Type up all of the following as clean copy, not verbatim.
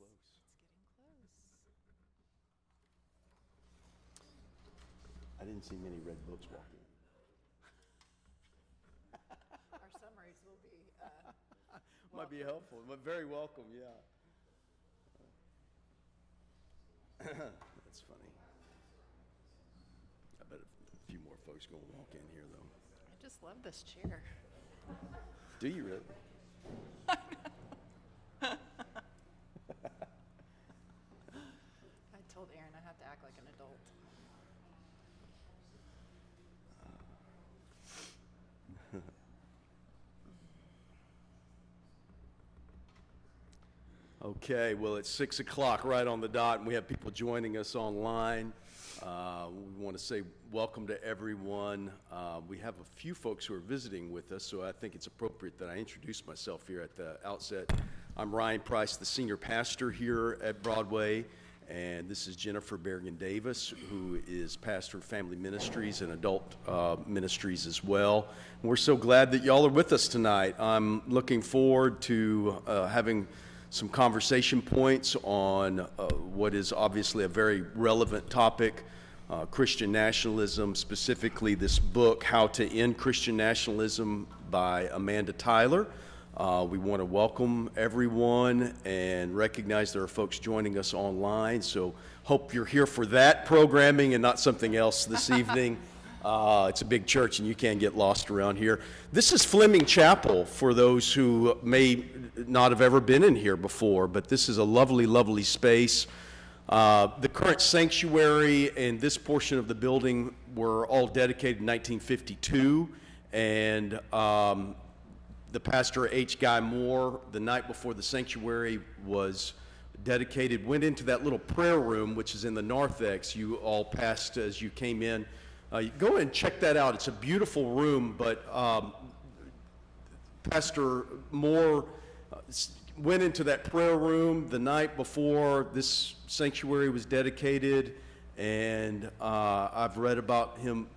close. It's getting close. I didn't see many red books walk in. Our summaries will be Might be helpful, but very welcome, yeah. That's funny. I bet a few more folks gonna walk in here though. I just love this chair. Do you really? I told Aaron I have to act like an adult. Okay, well, it's 6 o'clock right on the dot, and we have people joining us online. We want to say welcome to everyone. We have a few folks who are visiting with us, so I think it's appropriate that I introduce myself here at the outset. I'm Ryan Price, the senior pastor here at Broadway, and this is Jennifer Bergen-Davis, who is pastor of family ministries and adult ministries as well. And we're so glad that y'all are with us tonight. I'm looking forward to having some conversation points on what is obviously a very relevant topic, Christian nationalism, specifically this book, How to End Christian Nationalism by Amanda Tyler. We want to welcome everyone and recognize there are folks joining us online, so hope you're here for that programming and not something else this evening. It's a big church and you can't get lost around here. This is Fleming Chapel for those who may not have ever been in here before, but this is a lovely, lovely space. The current sanctuary and this portion of the building were all dedicated in 1952, and the pastor, H. Guy Moore, the night before the sanctuary was dedicated, went into that little prayer room, which is in the narthex. You all passed as you came in. Go and check that out. It's a beautiful room, but Pastor Moore went into that prayer room the night before this sanctuary was dedicated, and I've read about him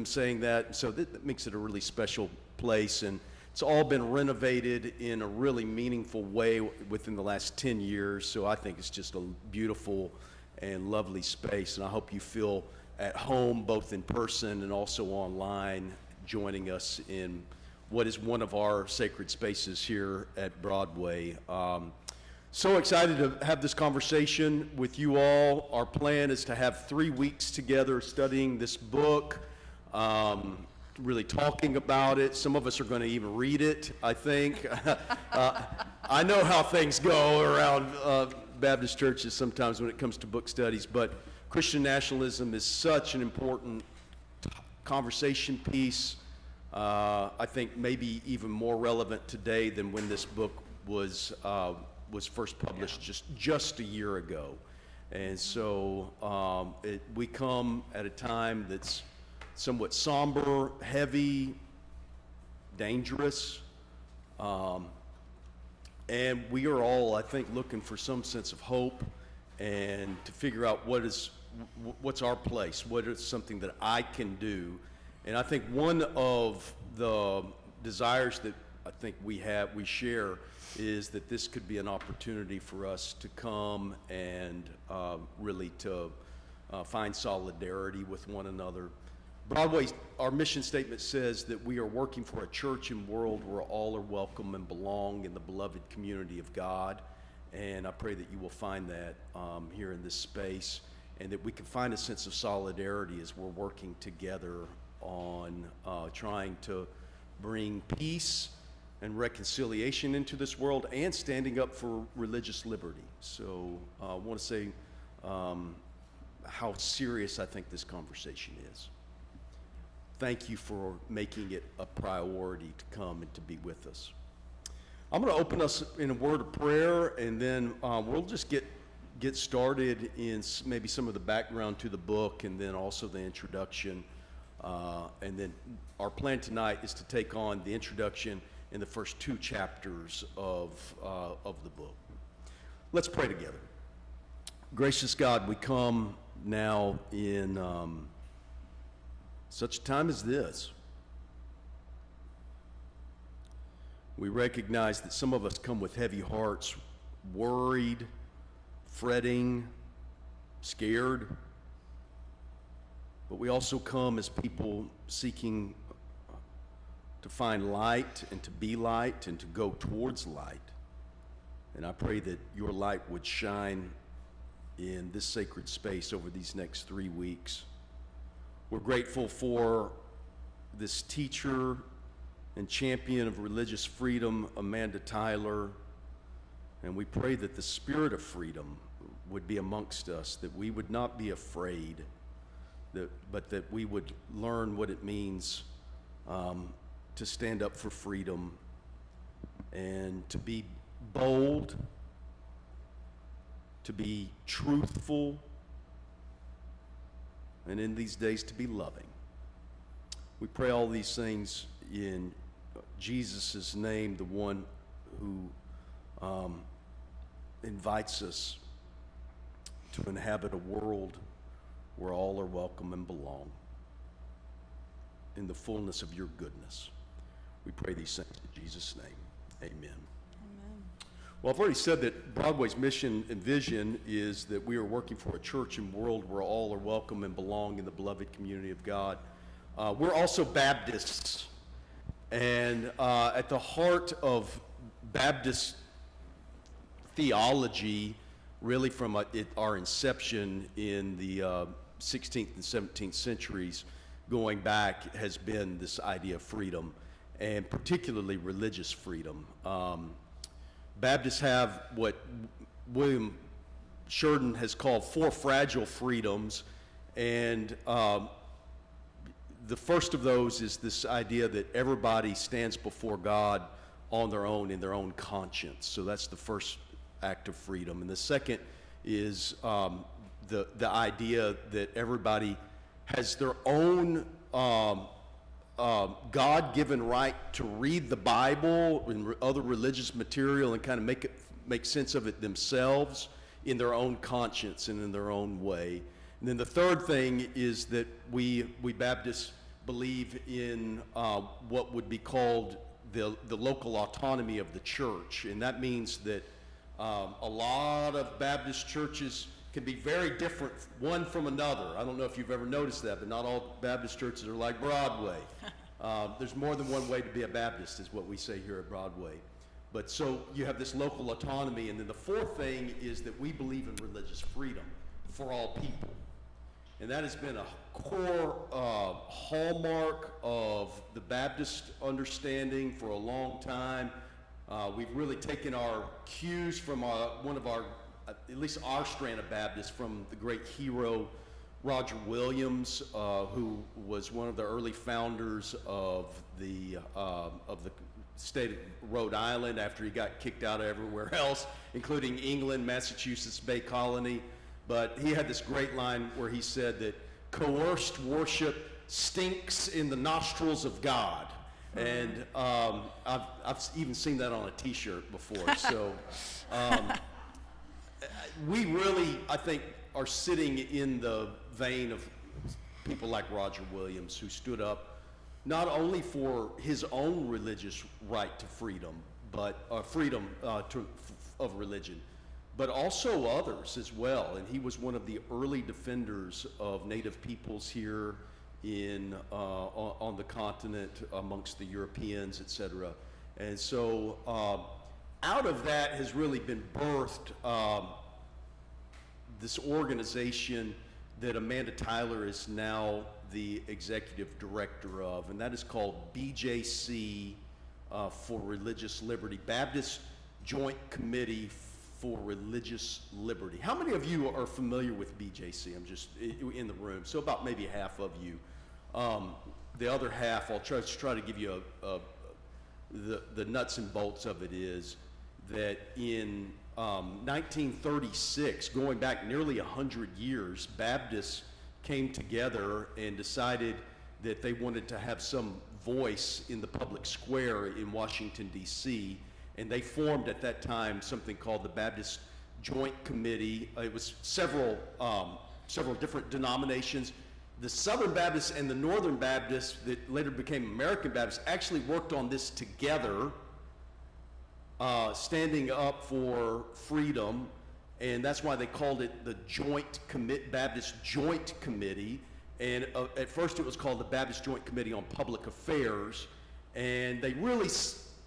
saying that, so that makes it a really special place, and it's all been renovated in a really meaningful way within the last 10 years, so I think it's just a beautiful and lovely space, and I hope you feel at home, both in person and also online, joining us in what is one of our sacred spaces here at Broadway. So excited to have this conversation with you all. Our plan is to have 3 weeks together studying this book, really talking about it. Some of us are going to even read it, I think. I know how things go around Baptist churches sometimes when it comes to book studies, but Christian nationalism is such an important conversation piece. I think maybe even more relevant today than when this book was first published just a year ago. And so we come at a time that's somewhat somber, heavy, dangerous, and we are all, I think, looking for some sense of hope and to figure out what's our place, what is something that I can do. And I think one of the desires that I think we share is that this could be an opportunity for us to come and really to find solidarity with one another. Broadway, our mission statement says that we are working for a church and world where all are welcome and belong in the beloved community of God. And I pray that you will find that here in this space, and that we can find a sense of solidarity as we're working together on trying to bring peace and reconciliation into this world and standing up for religious liberty. So I want to say how serious I think this conversation is. Thank you for making it a priority to come and to be with us. I'm going to open us in a word of prayer, and then we'll just get started in maybe some of the background to the book, and then also the introduction. And then our plan tonight is to take on the introduction in the first 2 chapters of the book. Let's pray together. Gracious God, we come now in such a time as this. We recognize that some of us come with heavy hearts, worried, fretting, scared. But we also come as people seeking to find light and to be light and to go towards light. And I pray that your light would shine in this sacred space over these next 3 weeks. We're grateful for this teacher and champion of religious freedom, Amanda Tyler, and we pray that the spirit of freedom would be amongst us, that we would not be afraid, but that we would learn what it means to stand up for freedom and to be bold, to be truthful, and in these days to be loving. We pray all these things in Jesus' name, the one who invites us to inhabit a world where all are welcome and belong in the fullness of your goodness. We pray these things in Jesus' name. Amen. Well, I've already said that Broadway's mission and vision is that we are working for a church and world where all are welcome and belong in the beloved community of God. We're also Baptists, and at the heart of Baptist theology, really from our inception in the 16th and 17th centuries, going back, has been this idea of freedom, and particularly religious freedom. Baptists have what William Sheridan has called 4 fragile freedoms, and the first of those is this idea that everybody stands before God on their own in their own conscience. So that's the first act of freedom. And the second is the idea that everybody has their own God-given right to read the Bible and other religious material and kind of make sense of it themselves in their own conscience and in their own way. And then the third thing is that we Baptists believe in what would be called the local autonomy of the church, and that means that a lot of Baptist churches can be very different one from another. I don't know if you've ever noticed that, but not all Baptist churches are like Broadway. There's more than one way to be a Baptist, is what we say here at Broadway. But so you have this local autonomy, and then the fourth thing is that we believe in religious freedom for all people. And that has been a core hallmark of the Baptist understanding for a long time. We've really taken our cues from one of our, at least our strand of Baptists, from the great hero Roger Williams, who was one of the early founders of the state of Rhode Island after he got kicked out of everywhere else, including England, Massachusetts Bay Colony. But he had this great line where he said that coerced worship stinks in the nostrils of God. And I've even seen that on a t-shirt before. So we really, I think, are sitting in the vein of people like Roger Williams, who stood up not only for his own religious right to freedom, but freedom of religion, but also others as well. And he was one of the early defenders of Native peoples here on the continent, amongst the Europeans, etc. And so out of that has really been birthed this organization that Amanda Tyler is now the executive director of, and that is called BJC for Religious Liberty, Baptist Joint Committee for Religious Liberty. How many of you are familiar with BJC? I'm just in the room, so about maybe half of you. The other half, I'll try to give you the nuts and bolts of it, is that in 1936, going back nearly 100 years, Baptists came together and decided that they wanted to have some voice in the public square in Washington, D.C., and they formed at that time something called the Baptist Joint Committee. It was several different denominations. The Southern Baptists and the Northern Baptists, that later became American Baptists, actually worked on this together, standing up for freedom. and that's why they called it the Baptist Joint Committee. And at first it was called the Baptist Joint Committee on Public Affairs, and they really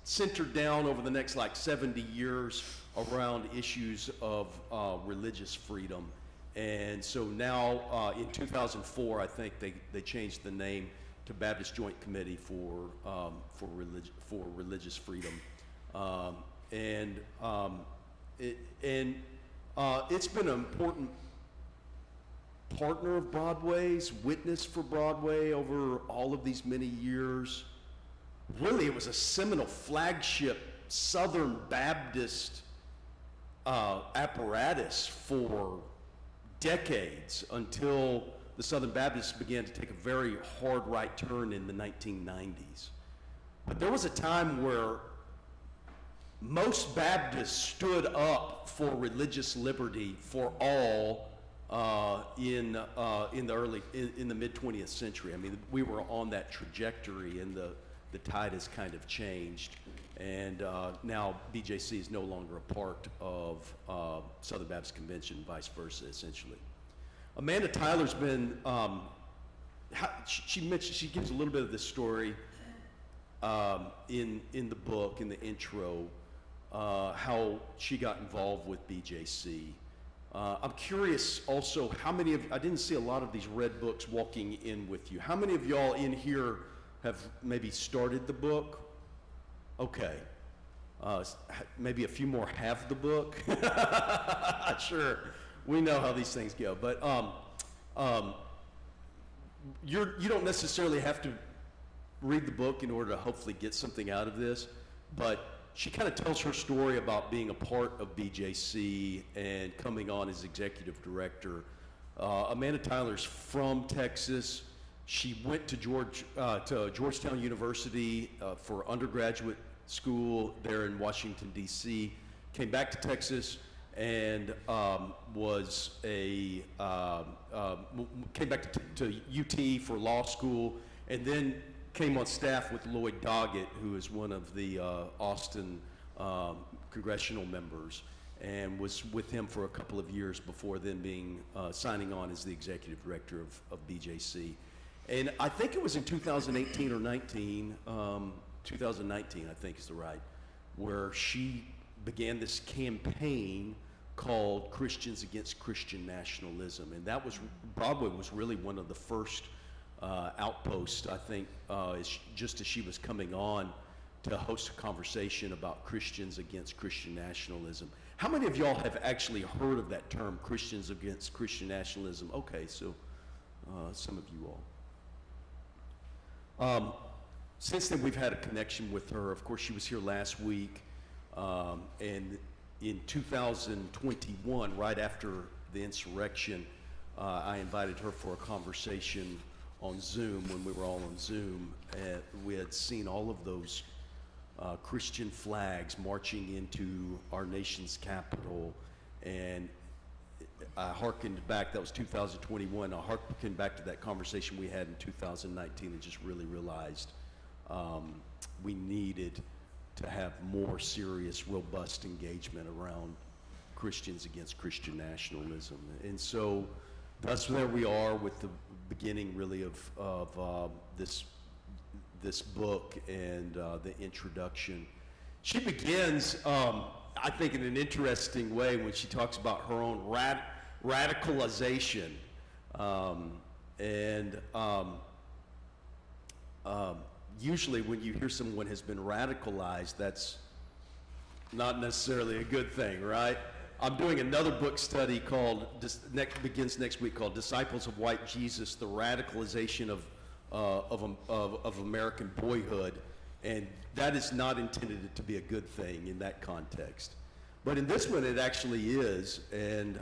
centered down over the next like 70 years around issues of religious freedom. And so now in 2004, I think they changed the name to Baptist Joint Committee for religious freedom. It's been an important partner of Broadway's, witness for Broadway over all of these many years. Really, it was a seminal flagship Southern Baptist apparatus for decades until the Southern Baptists began to take a very hard right turn in the 1990s. But there was a time where most Baptists stood up for religious liberty for all in the mid 20th century. I mean, we were on that trajectory, and the tide has kind of changed. And now BJC is no longer a part of Southern Baptist Convention, vice versa, essentially. Amanda Tyler's been, she gives a little bit of this story in the book, in the intro, how she got involved with BJC. I'm curious also how many of, I didn't see a lot of these red books walking in with you. How many of y'all in here have maybe started the book? Okay. Maybe a few more have the book. Sure, we know how these things go. But you don't necessarily have to read the book in order to hopefully get something out of this. But she kind of tells her story about being a part of BJC and coming on as executive director. Amanda Tyler's from Texas. She went to Georgetown University for undergraduate school there in Washington, D.C., came back to Texas and came back to UT for law school, and then came on staff with Lloyd Doggett, who is one of the Austin congressional members, and was with him for a couple of years before then signing on as the executive director of BJC. And I think it was in 2018 or 19, 2019 I think is the right, where she began this campaign called Christians Against Christian Nationalism. And that was, Broadway was really one of the first outposts, I think, just as she was coming on to host a conversation about Christians against Christian nationalism. How many of y'all have actually heard of that term, Christians Against Christian Nationalism? Okay, so some of you all. Since then, we've had a connection with her. Of course, she was here last week, and in 2021, right after the insurrection, I invited her for a conversation on Zoom when we were all on Zoom. We had seen all of those Christian flags marching into our nation's capital, and I hearkened back, that was 2021, I hearkened back to that conversation we had in 2019 and just really realized we needed to have more serious, robust engagement around Christians against Christian nationalism. And so that's where we are with the beginning really of this book and the introduction. She begins, I think, in an interesting way when she talks about her own radicalization. Usually when you hear someone has been radicalized, that's not necessarily a good thing, right? I'm doing another book study begins next week, called Disciples of White Jesus, the Radicalization of American Boyhood, and that is not intended to be a good thing in that context. But in this one, it actually is, and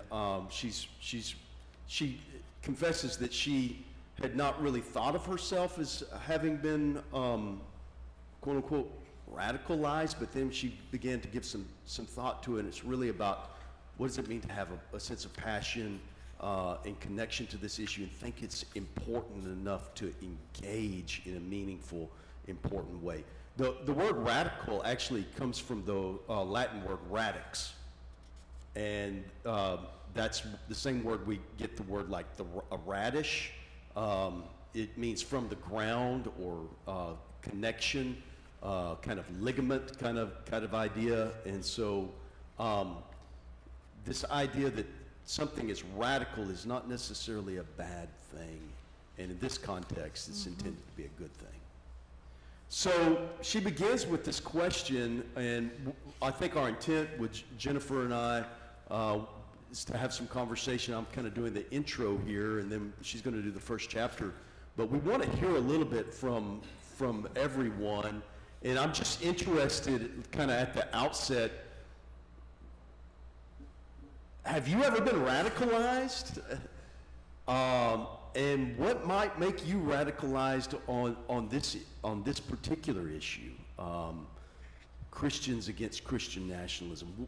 she confesses that she had not really thought of herself as having been, quote unquote, radicalized, but then she began to give some thought to it, and it's really about what does it mean to have a sense of passion and connection to this issue and think it's important enough to engage in a meaningful, important way. The word radical actually comes from the Latin word radix. and that's the same word we get the word like a radish. It means from the ground or connection, kind of ligament kind of idea. And so this idea that something is radical is not necessarily a bad thing. And in this context, it's intended to be a good thing. So she begins with this question, and I think our intent with Jennifer and I is to have some conversation. I'm kind of doing the intro here, and then she's going to do the first chapter. But we want to hear a little bit from everyone, and I'm just interested kind of at the outset, have you ever been radicalized? And what might make you radicalized on this particular issue? Christians against Christian nationalism.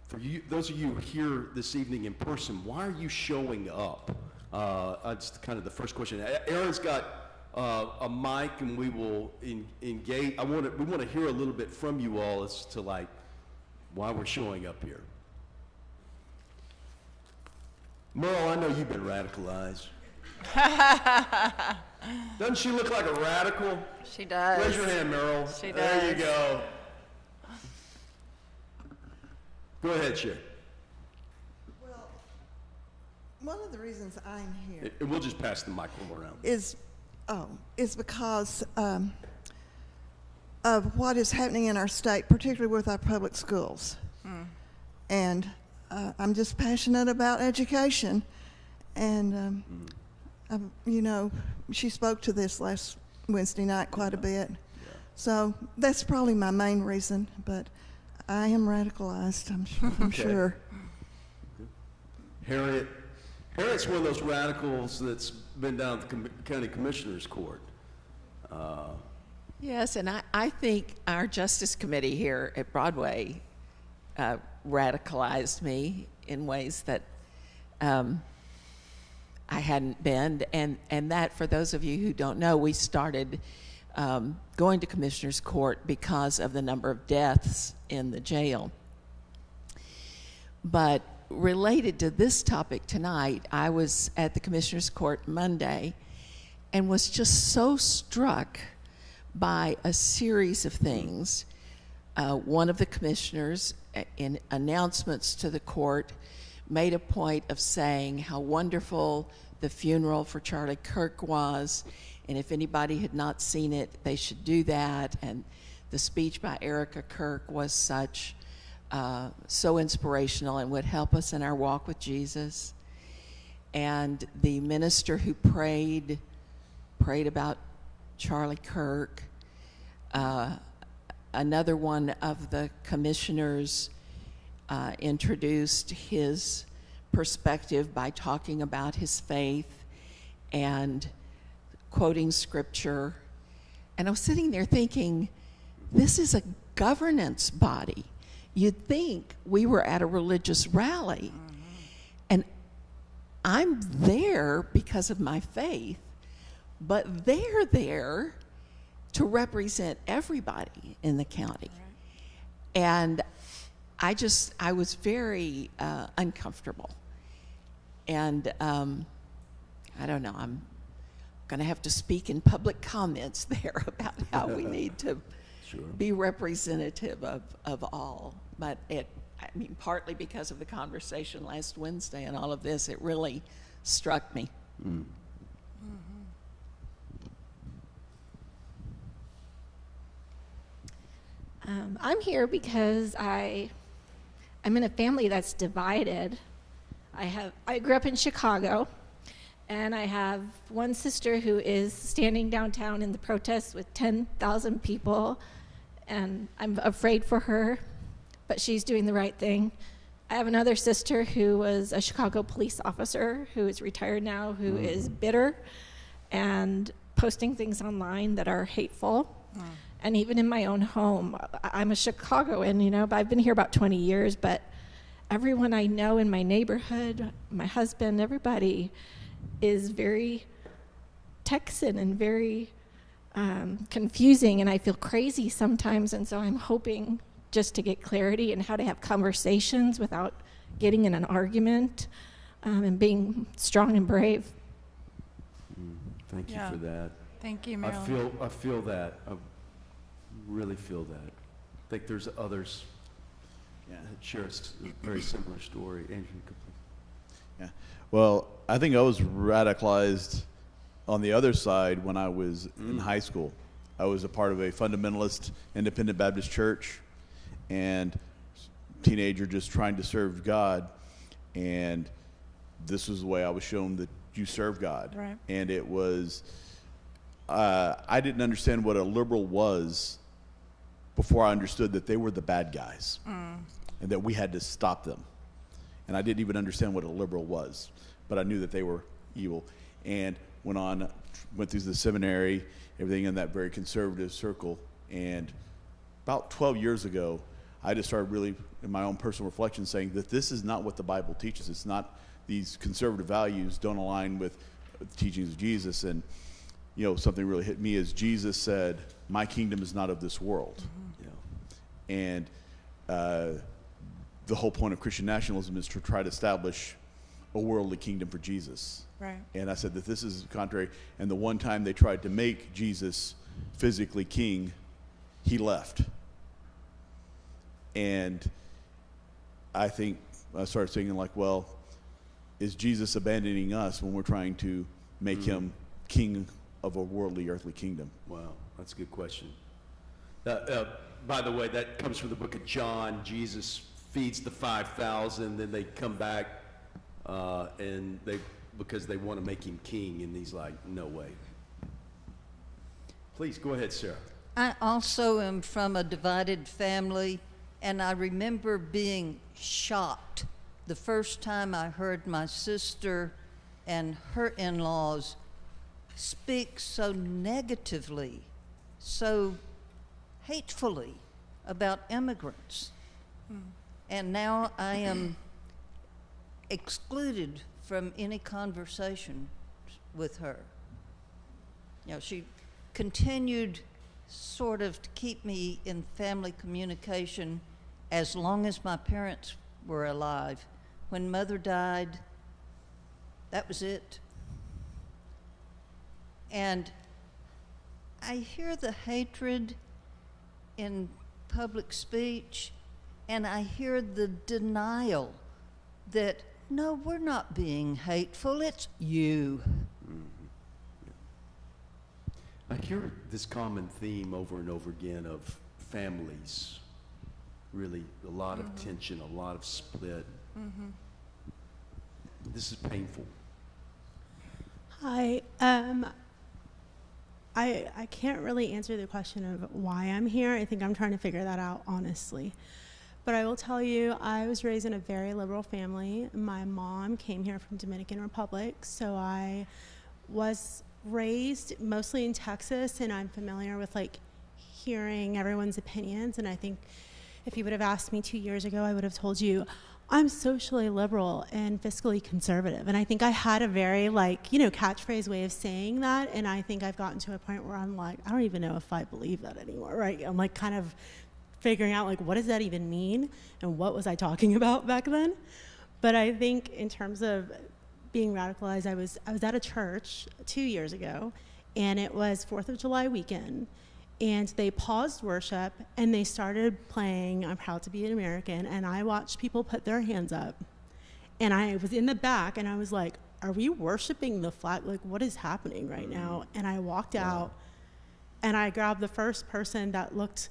For you, those of you here this evening in person, why are you showing up? That's kind of the first question. Aaron's got a mic, and we will engage. We want to hear a little bit from you all as to like why we're showing up here. Merle, I know you've been radicalized. Doesn't she look like a radical? She does. Raise your hand, Merle. She There you does. go. Go ahead, Shay. Well, one of the reasons I'm here And we'll just pass the microphone around. is because of what is happening in our state, particularly with our public schools. And I'm just passionate about education. And, you know, she spoke to this last Wednesday night quite a bit. So that's probably my main reason, but I am radicalized, I'm Okay. sure. Harriet's one of those radicals that's been down at the county commissioner's court. Yes, and I think our Justice Committee here at Broadway radicalized me in ways that I hadn't been. And that, for those of you who don't know, we started going to Commissioner's Court because of the number of deaths in the jail. But related to this topic tonight, I was at the Commissioner's Court Monday and was just so struck by a series of things. One of the commissioners, in announcements to the court, made a point of saying how wonderful the funeral for Charlie Kirk was, and if anybody had not seen it, they should do that. And the speech by Erica Kirk was so inspirational and would help us in our walk with Jesus. And the minister who prayed about Charlie Kirk. Another one of the commissioners introduced his perspective by talking about his faith and quoting scripture. And I was sitting there thinking, this is a governance body. You'd think we were at a religious rally. And I'm there because of my faith, but they're there to represent everybody in the county. And I was very uncomfortable. And I don't know, I'm going to have to speak in public comments there about how we need to be representative of all. But partly because of the conversation last Wednesday and all of this, it really struck me. I'm here because I'm in a family that's divided. I grew up in Chicago, and I have one sister who is standing downtown in the protests with 10,000 people, and I'm afraid for her, but she's doing the right thing. I have another sister who was a Chicago police officer who is retired now, who is bitter and posting things online that are hateful. And even in my own home, I'm a Chicagoan, but I've been here about 20 years, but everyone I know in my neighborhood, my husband, everybody is very Texan and very confusing, and I feel crazy sometimes, and so I'm hoping just to get clarity and how to have conversations without getting in an argument, and being strong and brave. Thank you Yeah. for that. Thank you, I Marilyn. feel that. I really feel that. I think there's others that share a very similar story. Andrew, you could please. Yeah. Well, I think I was radicalized on the other side when I was in high school. I was a part of a fundamentalist independent Baptist church, and teenager just trying to serve God, and this was the way I was shown that you serve God. Right. And it was, I didn't understand what a liberal was before I understood that they were the bad guys and that we had to stop them. And I didn't even understand what a liberal was, but I knew that they were evil. And went through the seminary, everything in that very conservative circle. And about 12 years ago, I just started really, in my own personal reflection, saying that this is not what the Bible teaches. It's not, these conservative values don't align with the teachings of Jesus. And, you know, something really hit me is Jesus said, "My kingdom is not of this world." You know? And the whole point of Christian nationalism is to try to establish a worldly kingdom for Jesus. Right. And I said that this is contrary. And the one time they tried to make Jesus physically king, he left. And I think I started thinking like, well, is Jesus abandoning us when we're trying to make him king of a worldly, earthly kingdom? Wow, that's a good question. By the way, that comes from the book of John. Jesus feeds the 5,000, then they come back and because they want to make him king, and he's like, no way. Please, go ahead, Sarah. I also am from a divided family, and I remember being shocked the first time I heard my sister and her in-laws speak so negatively, so hatefully about immigrants. And now I am excluded from any conversation with her. You know, she continued sort of to keep me in family communication as long as my parents were alive. When Mother died, that was it. And I hear the hatred in public speech, and I hear the denial that, no, we're not being hateful, it's you. I hear this common theme over and over again of families. Really, a lot of tension, a lot of split. This is painful. Hi. I can't really answer the question of why I'm here. I think I'm trying to figure that out, honestly. But I will tell you, I was raised in a very liberal family. My mom came here from Dominican Republic, so I was raised mostly in Texas, and I'm familiar with like hearing everyone's opinions. And I think if you would have asked me 2 years ago, I would have told you I'm socially liberal and fiscally conservative. And I think I had a very like, you know, catchphrase way of saying that. And I think I've gotten to a point where I'm like, I don't even know if I believe that anymore, right? I'm like kind of figuring out like, what does that even mean? And what was I talking about back then? But I think in terms of being radicalized, I was at a church 2 years ago, and it was 4th of July weekend. And they paused worship, and they started playing I'm Proud to Be an American, and I watched people put their hands up. And I was in the back, and I was like, are we worshiping the flag? Like, what is happening right now? And I walked out, and I grabbed the first person that looked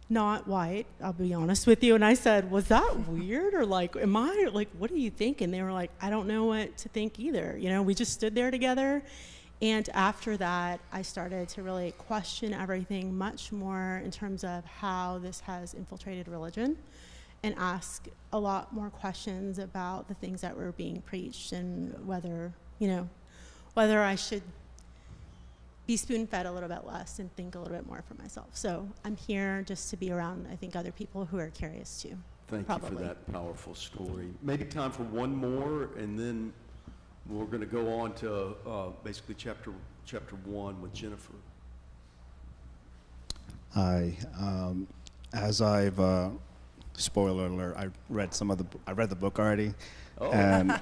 not white, I'll be honest with you, and I said, was that weird? Or like, am I, like, what do you think? And they were like, I don't know what to think either. You know, we just stood there together. And after that, I started to really question everything much more in terms of how this has infiltrated religion, and ask a lot more questions about the things that were being preached, and whether, you know, whether I should be spoon-fed a little bit less and think a little bit more for myself. So I'm here just to be around, I think, other people who are curious too. Thank probably. you for that powerful story. Maybe time for one more, and then we're going to go on to basically chapter 1 with Jennifer. Hi. As I've spoiler alert, I read the book already, Oh. and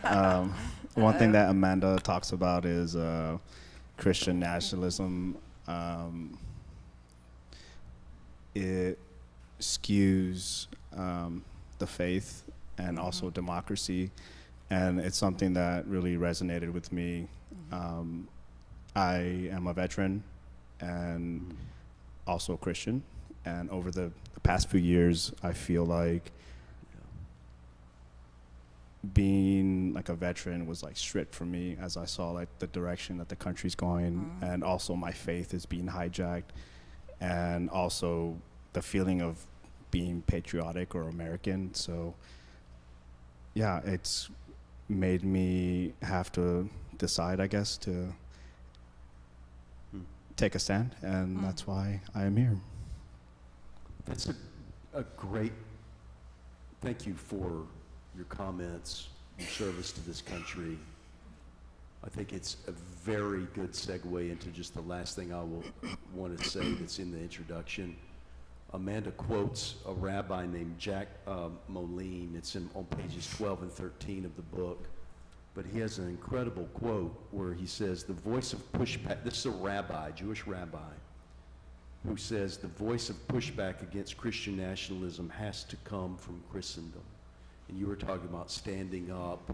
one thing that Amanda talks about is Christian nationalism. It skews the faith and also democracy, and it's something that really resonated with me. I am a veteran and also a Christian, and over the past few years, I feel like being like a veteran was like stripped from me as I saw like the direction that the country's going, and also my faith is being hijacked, and also the feeling of being patriotic or American. So yeah, it's made me have to decide, I guess, to take a stand, and that's why I am here. That's a great, thank you for your comments, your service to this country. I think it's a very good segue into just the last thing I will want to say that's in the introduction. Amanda quotes a rabbi named Jack Moline. It's on pages 12 and 13 of the book. But he has an incredible quote where he says, the voice of pushback, this is a rabbi, Jewish rabbi, who says the voice of pushback against Christian nationalism has to come from Christendom. And you were talking about standing up.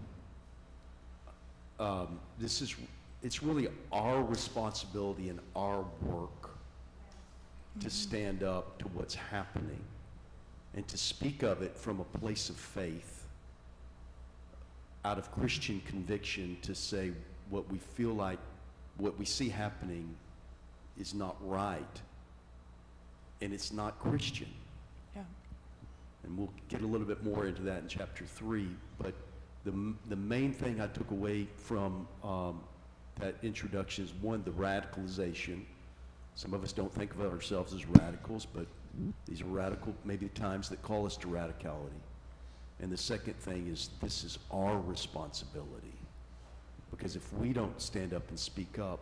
It's really our responsibility and our work to stand up to what's happening and to speak of it from a place of faith, out of Christian conviction, to say what we feel like, what we see happening is not right, and it's not Christian. Yeah. And we'll get a little bit more into that in chapter 3, but the main thing I took away from that introduction is, one, the radicalization. Some of us don't think of ourselves as radicals, but these are radical, maybe times that call us to radicality. And the second thing is, this is our responsibility. Because if we don't stand up and speak up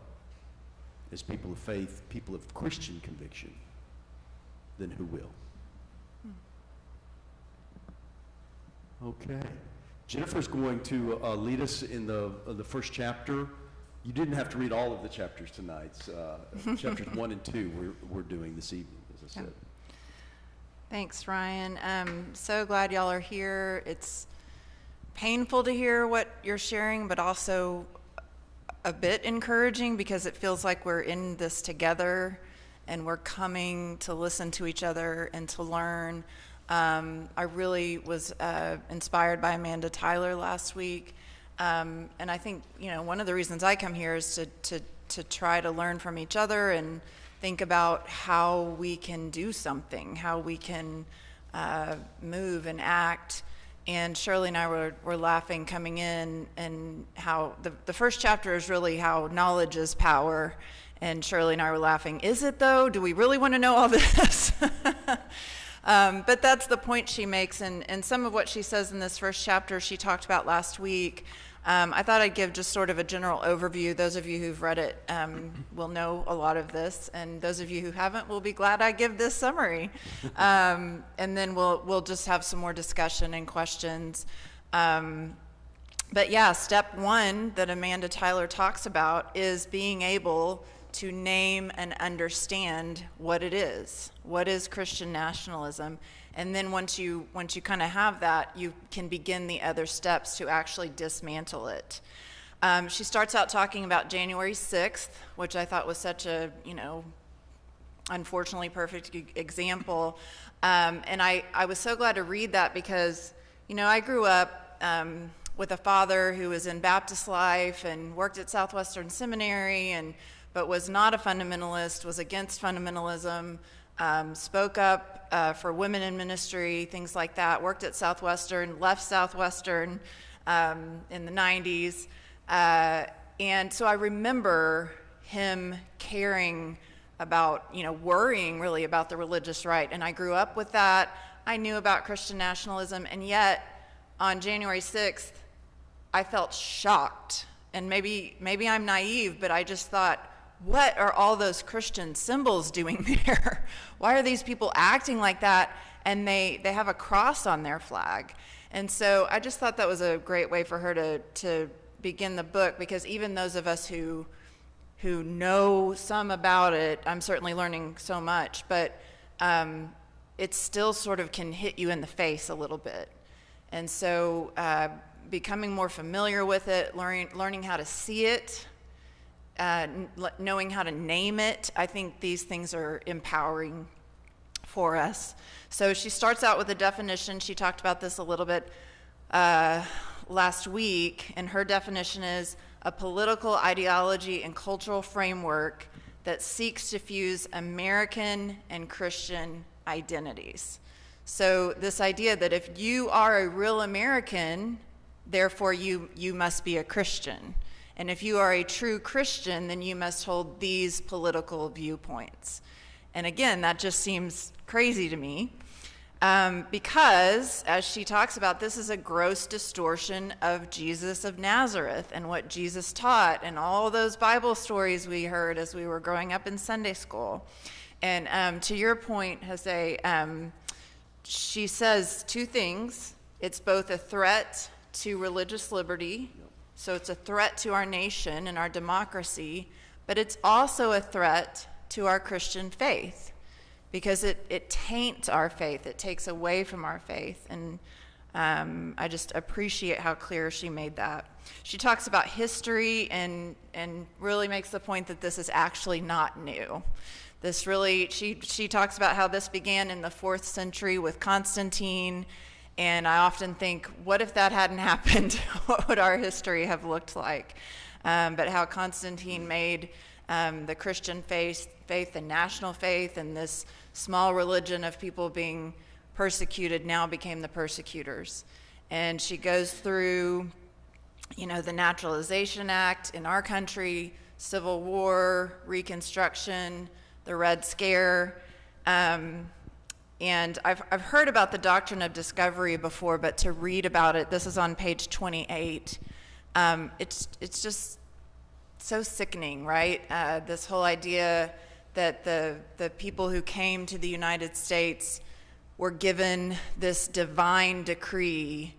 as people of faith, people of Christian conviction, then who will? Okay. Jennifer's going to lead us in the first chapter. You didn't have to read all of the chapters tonight. Chapters 1 and 2 we're doing this evening, as I said. Thanks, Ryan. I'm so glad y'all are here. It's painful to hear what you're sharing, but also a bit encouraging, because it feels like we're in this together and we're coming to listen to each other and to learn. I really was inspired by Amanda Tyler last week. And I think, one of the reasons I come here is to try to learn from each other and think about how we can do something, how we can move and act. And Shirley and I were laughing coming in, and how the first chapter is really how knowledge is power. And Shirley and I were laughing, is it though? Do we really want to know all this? But that's the point she makes, and some of what she says in this first chapter she talked about last week. I thought I'd give just sort of a general overview. Those of you who've read it will know a lot of this, and those of you who haven't will be glad I give this summary. And then we'll just have some more discussion and questions. But yeah, step 1 that Amanda Tyler talks about is being able to name and understand what it is. What is Christian nationalism? And then once you kind of have that, you can begin the other steps to actually dismantle it. She starts out talking about January 6th, which I thought was such a, unfortunately perfect example. And I was so glad to read that, because, I grew up with a father who was in Baptist life and worked at Southwestern Seminary, but was not a fundamentalist, was against fundamentalism, spoke up for women in ministry, things like that, worked at Southwestern, left Southwestern in the 90s. And so I remember him caring about, worrying really about the religious right. And I grew up with that. I knew about Christian nationalism, and yet on January 6th, I felt shocked. And maybe I'm naive, but I just thought, what are all those Christian symbols doing there? Why are these people acting like that? And they have a cross on their flag. And so I just thought that was a great way for her to begin the book, because even those of us who know some about it, I'm certainly learning so much, but it still sort of can hit you in the face a little bit. And so becoming more familiar with it, learning how to see it, knowing how to name it, I think these things are empowering for us. So she starts out with a definition. She talked about this a little bit last week, and her definition is a political ideology and cultural framework that seeks to fuse American and Christian identities. So this idea that if you are a real American, therefore you must be a Christian. And if you are a true Christian, then you must hold these political viewpoints. And again, that just seems crazy to me, because, as she talks about, this is a gross distortion of Jesus of Nazareth and what Jesus taught and all those Bible stories we heard as we were growing up in Sunday school. And to your point, Jose, she says two things. It's both a threat to religious liberty, so it's a threat to our nation and our democracy, but it's also a threat to our Christian faith, because it taints our faith. It takes away from our faith. And I just appreciate how clear she made that. She talks about history and really makes the point that this is actually not new. This really, she talks about how this began in the 4th century with Constantine. And I often think, what if that hadn't happened? What would our history have looked like? But how Constantine made the Christian faith the national faith, and this small religion of people being persecuted now became the persecutors. And she goes through, the Naturalization Act in our country, Civil War, Reconstruction, the Red Scare. And I've heard about the doctrine of discovery before, but to read about it, this is on page 28. It's just so sickening, right? This whole idea that the people who came to the United States were given this divine decree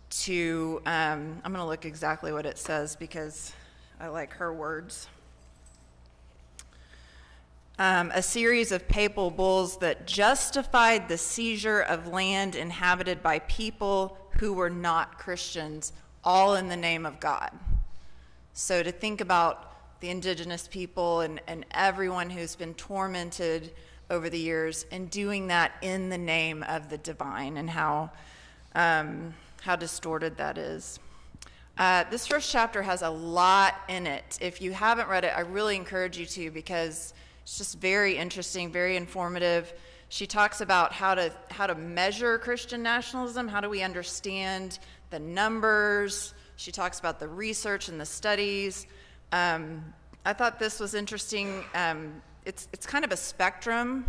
to, I'm going to look exactly what it says because I like her words. A series of papal bulls that justified the seizure of land inhabited by people who were not Christians, all in the name of God. So to think about the indigenous people and everyone who's been tormented over the years, and doing that in the name of the divine, and how distorted that is. This first chapter has a lot in it. If you haven't read it, I really encourage you to, because it's just very interesting, very informative. She talks about how to measure Christian nationalism. How do we understand the numbers? She talks about the research and the studies. I thought this was interesting. It's kind of a spectrum,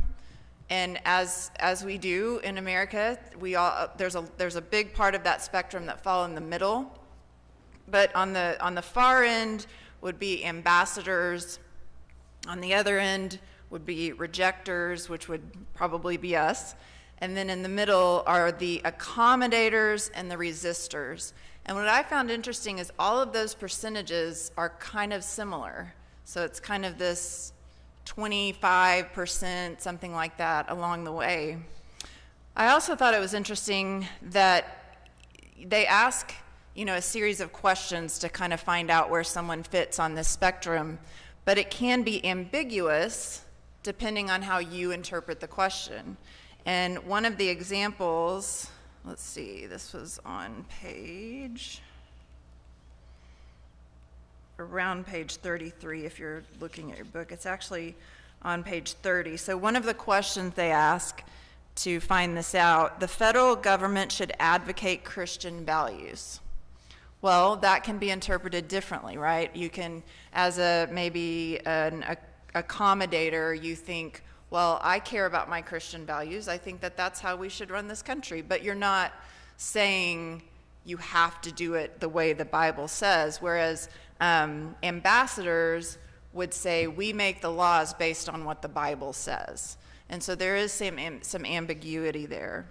and as we do in America, there's a big part of that spectrum that fall in the middle. But on the far end would be ambassadors. On the other end would be rejectors, which would probably be us. And then in the middle are the accommodators and the resistors. And what I found interesting is all of those percentages are kind of similar. So it's kind of this 25%, something like that, along the way. I also thought it was interesting that they ask, a series of questions to kind of find out where someone fits on this spectrum, but it can be ambiguous depending on how you interpret the question. And one of the examples, let's see, this was on around page 33 if you're looking at your book. It's actually on page 30. So one of the questions they ask to find this out, the federal government should advocate Christian values. Well, that can be interpreted differently, right? You can, as maybe an accommodator, you think, well, I care about my Christian values. I think that that's how we should run this country. But you're not saying you have to do it the way the Bible says. Whereas ambassadors would say, we make the laws based on what the Bible says. And so there is some ambiguity there.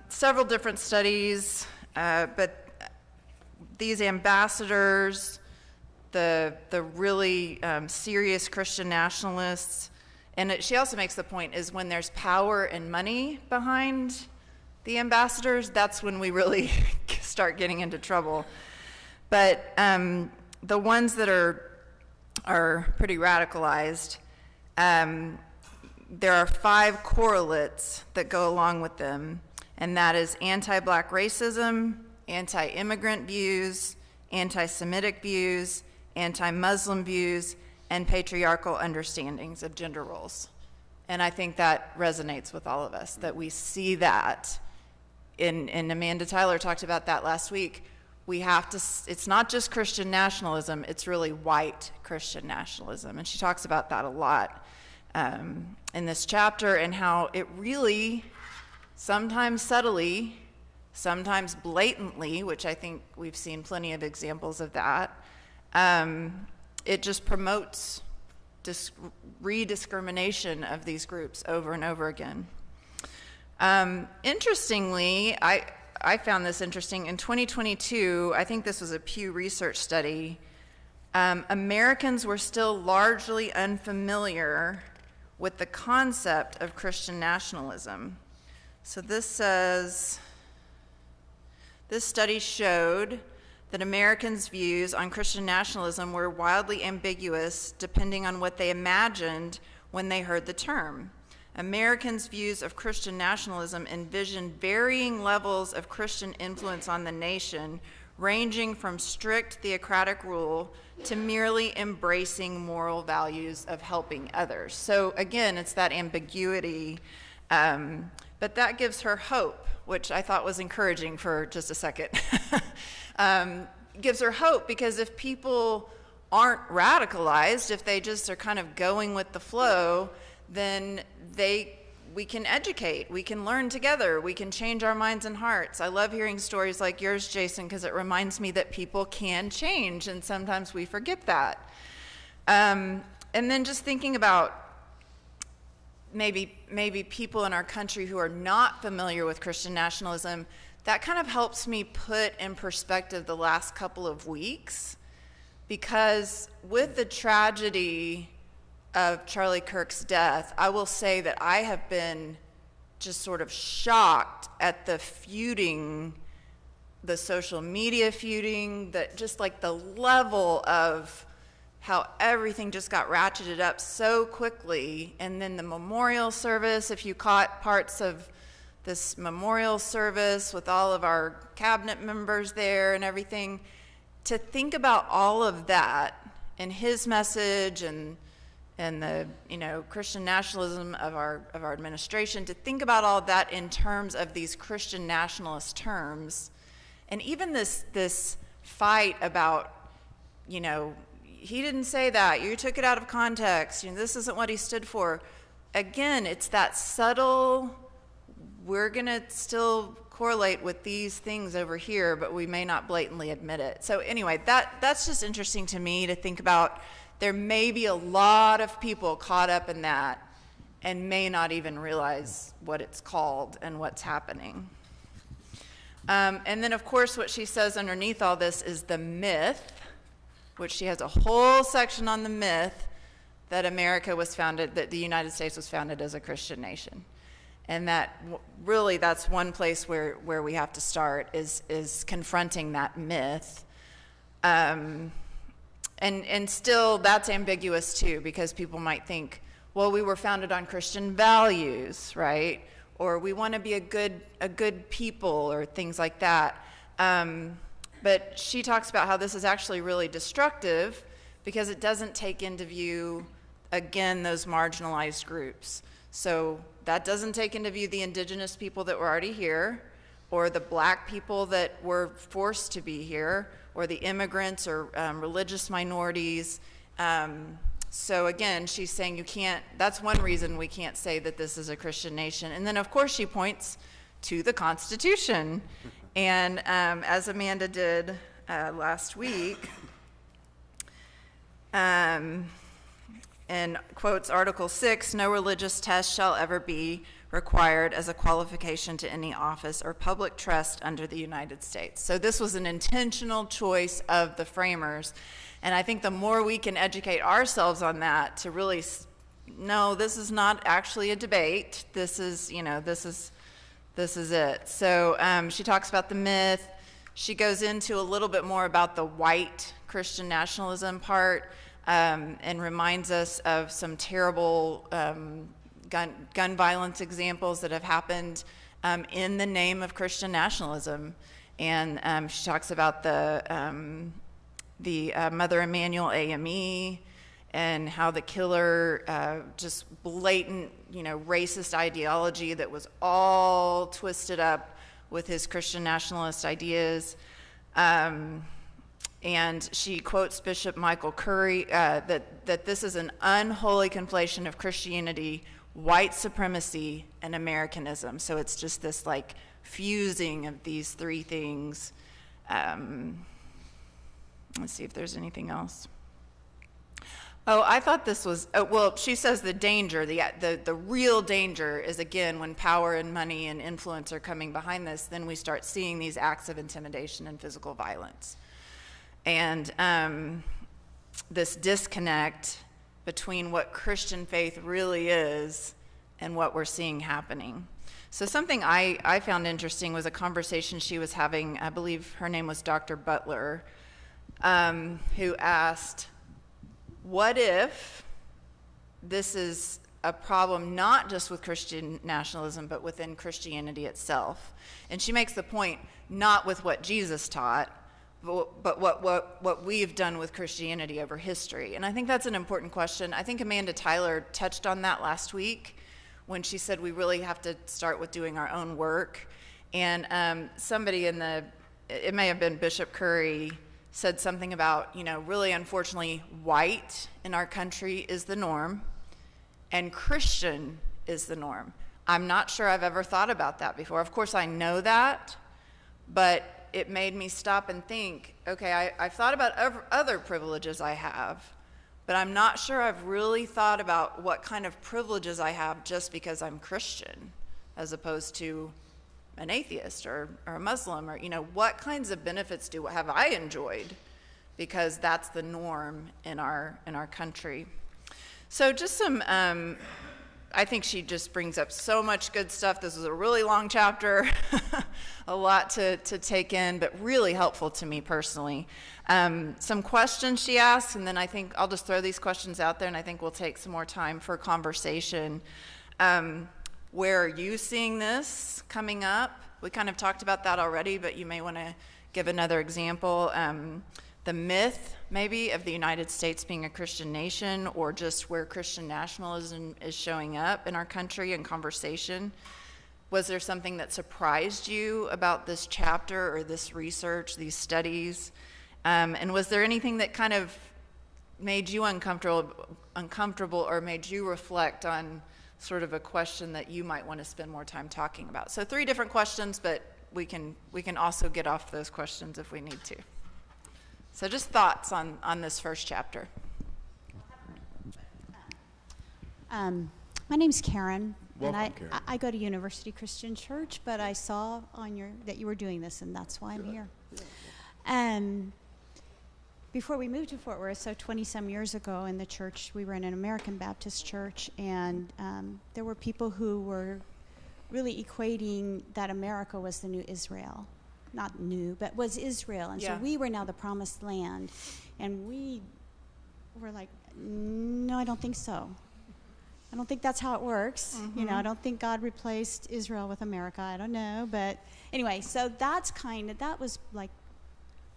Several different studies, but these ambassadors, the really serious Christian nationalists, and she also makes the point is when there's power and money behind the ambassadors, that's when we really start getting into trouble. But the ones that are pretty radicalized, there are 5 correlates that go along with them, and that is anti-black racism, anti-immigrant views, anti-Semitic views, anti-Muslim views, and patriarchal understandings of gender roles. And I think that resonates with all of us, that we see that. And Amanda Tyler talked about that last week. We have to, it's not just Christian nationalism, it's really white Christian nationalism. And she talks about that a lot in this chapter, and how it really, sometimes subtly, sometimes blatantly, which I think we've seen plenty of examples of that, it just promotes rediscrimination of these groups over and over again. Interestingly, I found this interesting. In 2022, I think this was a Pew Research study, Americans were still largely unfamiliar with the concept of Christian nationalism. So this says, this study showed that Americans' views on Christian nationalism were wildly ambiguous depending on what they imagined when they heard the term. Americans' views of Christian nationalism envisioned varying levels of Christian influence on the nation, ranging from strict theocratic rule to merely embracing moral values of helping others. So again, it's that ambiguity, but that gives her hope, which I thought was encouraging for just a second. Gives her hope, because if people aren't radicalized, if they just are kind of going with the flow, then we can educate, we can learn together, we can change our minds and hearts. I love hearing stories like yours, Jason, because it reminds me that people can change, and sometimes we forget that. And then just thinking about maybe people in our country who are not familiar with Christian nationalism, that kind of helps me put in perspective the last couple of weeks, because with the tragedy of Charlie Kirk's death, I will say that I have been just sort of shocked at the feuding, the social media feuding, that just like the level of how everything just got ratcheted up so quickly. And then the memorial service, if you caught parts of this memorial service with all of our cabinet members there and everything, to think about all of that and his message and the Christian nationalism of our administration, to think about all of that in terms of these Christian nationalist terms, and even this fight about, he didn't say that, you took it out of context, this isn't what he stood for. Again, it's that subtle, we're gonna still correlate with these things over here, but we may not blatantly admit it. So anyway, that's just interesting to me to think about. There may be a lot of people caught up in that and may not even realize what it's called and what's happening. And then, of course, what she says underneath all this is the myth, which she has a whole section on the myth that America was founded, that the United States was founded as a Christian nation. And that really, that's one place where we have to start, is confronting that myth. And still, that's ambiguous too, because people might think, well, we were founded on Christian values, right? Or we want to be a good people, or things like that. But she talks about how this is actually really destructive, because it doesn't take into view, again, those marginalized groups. So that doesn't take into view the indigenous people that were already here, or the black people that were forced to be here, or the immigrants, or religious minorities. So again, she's saying you can't, that's one reason we can't say that this is a Christian nation. And then of course she points to the Constitution. And as Amanda did last week, And quotes Article 6, no religious test shall ever be required as a qualification to any office or public trust under the United States. So this was an intentional choice of the framers. And I think the more we can educate ourselves on that to really, no, this is not actually a debate. This is, this is it. So she talks about the myth. She goes into a little bit more about the white Christian nationalism part, and reminds us of some terrible gun violence examples that have happened in the name of Christian nationalism. And she talks about the Mother Emanuel AME and how the killer, just blatant, racist ideology that was all twisted up with his Christian nationalist ideas. And she quotes Bishop Michael Curry that this is an unholy conflation of Christianity, white supremacy, and Americanism. So it's just this like fusing of these three things. Let's see if there's anything else. Oh, I thought this was, well, she says the danger, the real danger is, again, when power and money and influence are coming behind this, then we start seeing these acts of intimidation and physical violence. And this disconnect between what Christian faith really is and what we're seeing happening. So something I found interesting was a conversation she was having, I believe her name was Dr. Butler, who asked, what if this is a problem not just with Christian nationalism, but within Christianity itself? And she makes the point, not with what Jesus taught, but what we've done with Christianity over history. And I think that's an important question. I think Amanda Tyler touched on that last week when she said we really have to start with doing our own work. And somebody it may have been Bishop Curry, said something about, really unfortunately, white in our country is the norm, and Christian is the norm. I'm not sure I've ever thought about that before. Of course, I know that, but it made me stop and think, okay, I've thought about other privileges I have, but I'm not sure I've really thought about what kind of privileges I have just because I'm Christian, as opposed to an atheist or a Muslim, or what kinds of benefits have I enjoyed, because that's the norm in our country. So just some I think she just brings up so much good stuff. This was a really long chapter, a lot to take in, but really helpful to me personally. Some questions she asked, and then I think I'll just throw these questions out there, and I think we'll take some more time for conversation. Where are you seeing this coming up? We kind of talked about that already, but you may want to give another example. The myth, maybe, of the United States being a Christian nation, or just where Christian nationalism is showing up in our country in conversation. Was there something that surprised you about this chapter or this research, these studies? And was there anything that kind of made you uncomfortable or made you reflect on sort of a question that you might want to spend more time talking about? So 3 different questions, but we can also get off those questions if we need to. So just thoughts on this first chapter. My name's Karen. Welcome, and Karen. I go to University Christian Church, but I saw on that you were doing this, and that's why I'm here. Before we moved to Fort Worth, so 20-some years ago in the church, we were in an American Baptist church, and there were people who were really equating that America was the new Israel. Not new, but was Israel. And Yeah. so we were now the promised land. And we were like, no, I don't think so. I don't think that's how it works. Mm-hmm. I don't think God replaced Israel with America. I don't know. But anyway, so that was like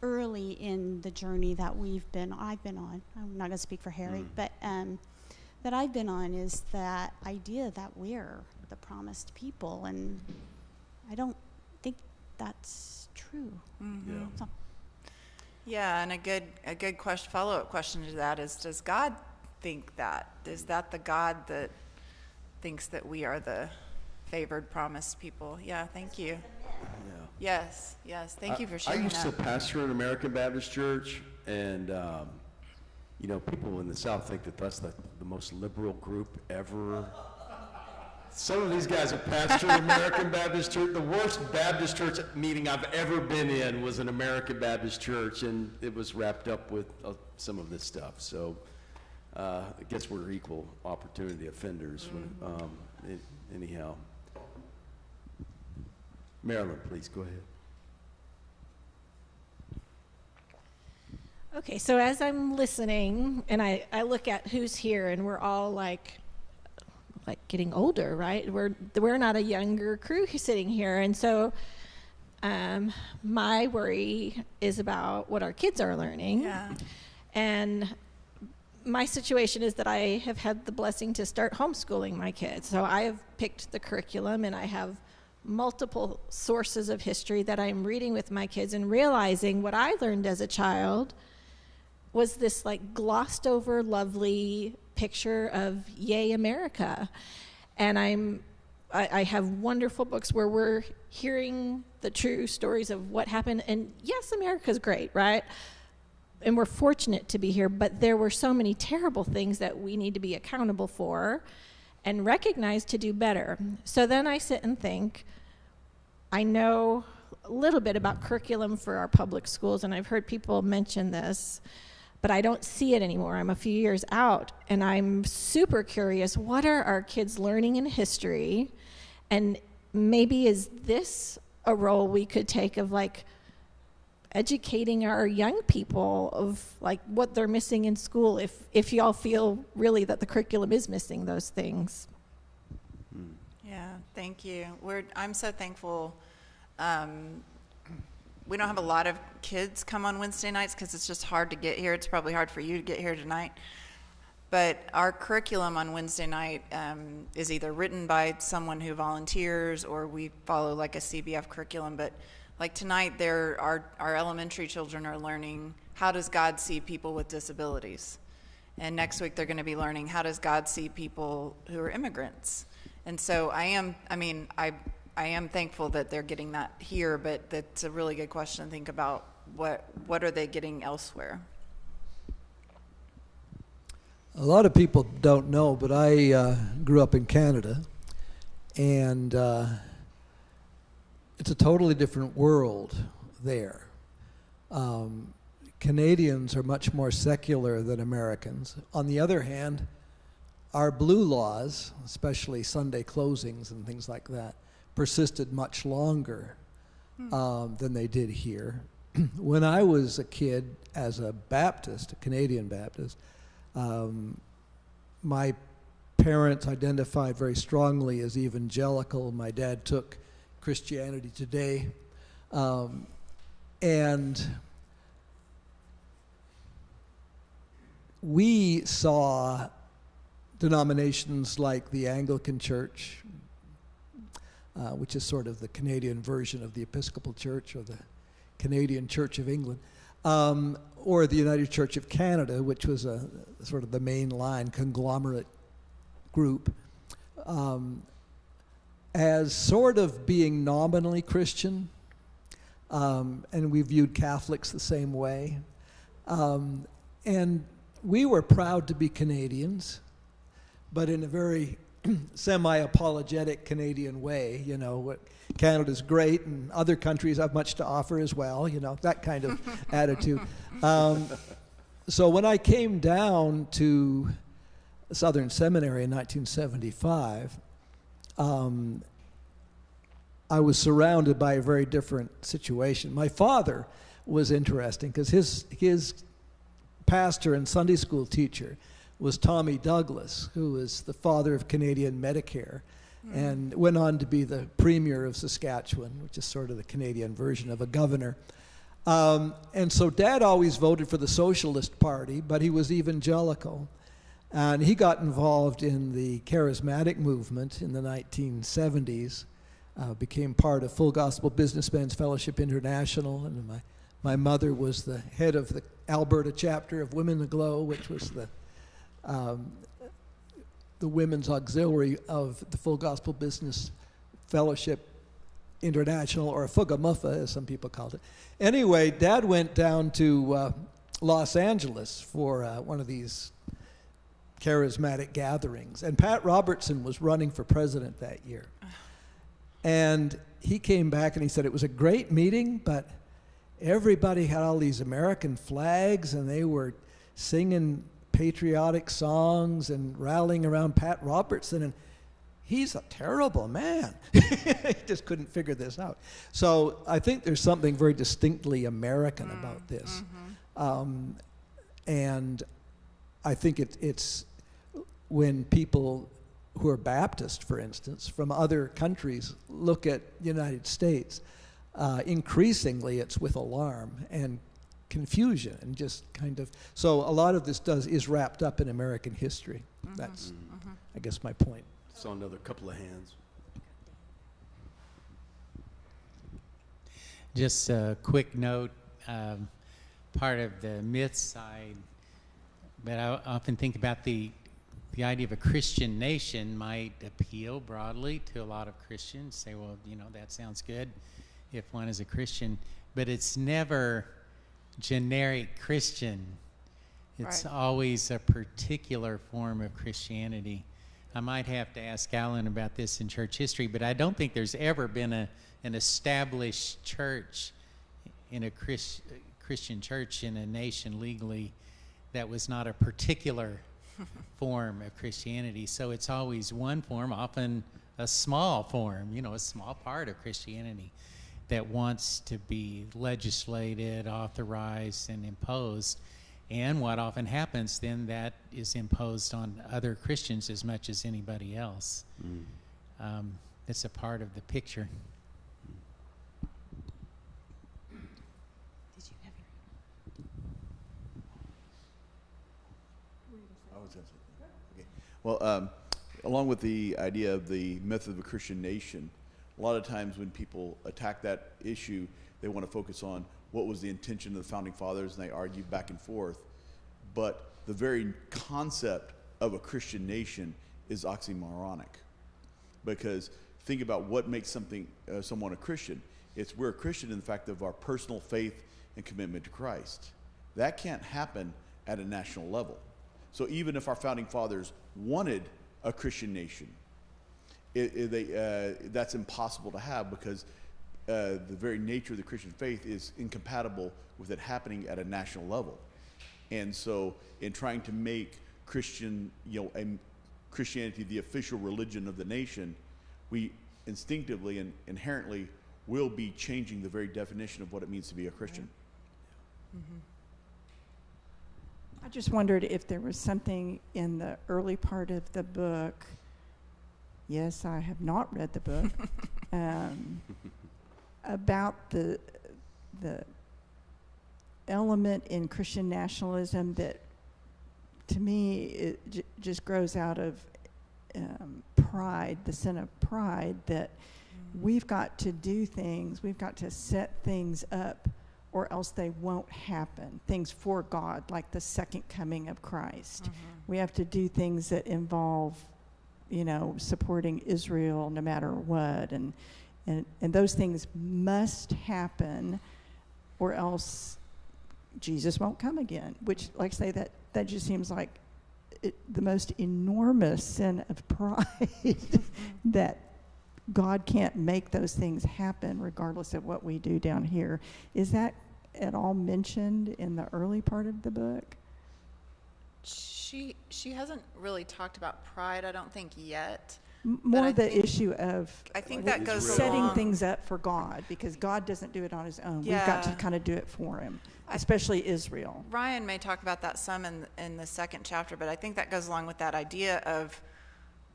early in the journey that I've been on. I'm not going to speak for Harry, but that I've been on is that idea that we're the promised people. And I don't think that's true. Mm-hmm. Yeah. So, Yeah, and a good question, follow-up question to that is, does God think that? Is that the God that thinks that we are the favored, promised people? Yeah, thank you. Yeah. Yes, thank you for sharing I used to that. pastor an American Baptist church, and You know, people in the South think that that's the most liberal group ever. Some of these guys have pastored American Baptist Church. The worst Baptist church meeting I've ever been in was an American Baptist church, and it was wrapped up with some of this stuff. So I guess we're equal opportunity offenders. Anyhow. Marilyn, please go ahead. Okay, so as I'm listening and I look at who's here, and we're all like getting older, right? We're not a younger crew sitting here, and so my worry is about what our kids are learning. Yeah. And my situation is that I have had the blessing to start homeschooling my kids. So I have picked the curriculum, and I have multiple sources of history that I'm reading with my kids, and realizing what I learned as a child was this like glossed over lovely picture of yay America. And I have wonderful books where we're hearing the true stories of what happened. And yes, America's great, right? And we're fortunate to be here, but there were so many terrible things that we need to be accountable for and recognize to do better. So then I sit and think, I know a little bit about curriculum for our public schools, and I've heard people mention this, but I don't see it anymore. I'm a few years out, and I'm super curious, what are our kids learning in history? And maybe is this a role we could take of like educating our young people of like what they're missing in school, if y'all feel really that the curriculum is missing those things. Yeah, thank you. I'm so thankful. We don't have a lot of kids come on Wednesday nights because it's just hard to get here. It's probably hard for you to get here tonight. But our curriculum on Wednesday night is either written by someone who volunteers, or we follow like a CBF curriculum. But like tonight, our elementary children are learning, how does God see people with disabilities? And next week they're going to be learning, how does God see people who are immigrants? And so I am thankful that they're getting that here, but that's a really good question to think about. What are they getting elsewhere? A lot of people don't know, but I grew up in Canada, and it's a totally different world there. Canadians are much more secular than Americans. On the other hand, our blue laws, especially Sunday closings and things like that, persisted much longer than they did here. When I was a kid, as a Baptist, a Canadian Baptist, my parents identified very strongly as evangelical. My dad took Christianity Today, and we saw denominations like the Anglican Church, which is sort of the Canadian version of the Episcopal Church, or the Canadian Church of England, or the United Church of Canada, which was a sort of the mainline conglomerate group, as sort of being nominally Christian, and we viewed Catholics the same way. And we were proud to be Canadians, but in a very semi-apologetic Canadian way. You know, Canada's great and other countries have much to offer as well, you know, that kind of attitude. So when I came down to Southern Seminary in 1975, I was surrounded by a very different situation. My father was interesting because his pastor and Sunday school teacher was Tommy Douglas, who was the father of Canadian Medicare, and went on to be the premier of Saskatchewan, which is sort of the Canadian version of a governor. And so Dad always voted for the Socialist Party, but he was evangelical. And he got involved in the charismatic movement in the 1970s, became part of Full Gospel Businessmen's Fellowship International, and my mother was the head of the Alberta chapter of Women Aglow, which was the women's auxiliary of the Full Gospel Business Fellowship International, or FUGAMUFA, as some people called it. Anyway, Dad went down to Los Angeles for one of these charismatic gatherings. And Pat Robertson was running for president that year. And he came back and he said it was a great meeting, but everybody had all these American flags and they were singing patriotic songs and rallying around Pat Robertson, and he's a terrible man. He just couldn't figure this out. So I think there's something very distinctly American about this. And I think it's when people who are Baptist, for instance, from other countries look at the United States, increasingly it's with alarm and confusion and just kind of, so a lot of this is wrapped up in American history. That's, I guess, my point. Saw another couple of hands. Just a quick note, part of the myth side, but I often think about the idea of a Christian nation might appeal broadly to a lot of Christians. Say, well, you know, that sounds good if one is a Christian, but it's never generic Christian. It's always a particular form of Christianity. I might have to ask Alan about this in church history, but I don't think there's ever been an established church in a Christian church in a nation legally that was not a particular form of Christianity. So it's always one form, often a small form, you know, a small part of Christianity that wants to be legislated, authorized, and imposed. And what often happens then, that is imposed on other Christians as much as anybody else. It's a part of the picture. Did you have Okay. Well, along with the idea of the myth of a Christian nation, a lot of times when people attack that issue, they want to focus on what was the intention of the Founding Fathers, and they argue back and forth. But the very concept of a Christian nation is oxymoronic. Because think about what makes someone a Christian. It's we're a Christian in the fact of our personal faith and commitment to Christ. That can't happen at a national level. So even if our Founding Fathers wanted a Christian nation, that's impossible to have, because the very nature of the Christian faith is incompatible with it happening at a national level. And so in trying to make Christianity the official religion of the nation, we instinctively and inherently will be changing the very definition of what it means to be a Christian. I just wondered if there was something in the early part of the book. Yes, I have not read the book. About the element in Christian nationalism that, to me, it just grows out of pride, the sin of pride, that we've got to do things, we've got to set things up, or else they won't happen. Things for God, like the second coming of Christ. We have to do things that involve, you know, supporting Israel no matter what, and those things must happen, or else Jesus won't come again. Which, like I say, that just seems like the most enormous sin of pride that God can't make those things happen regardless of what we do down here. Is that at all mentioned in the early part of the book? She hasn't really talked about pride, I don't think, yet. More the issue of I think that goes setting along. things up for God, because God doesn't do it on his own. Yeah. We've got to kind of do it for him, especially Israel. Ryan may talk about that some in the second chapter, but I think that goes along with that idea of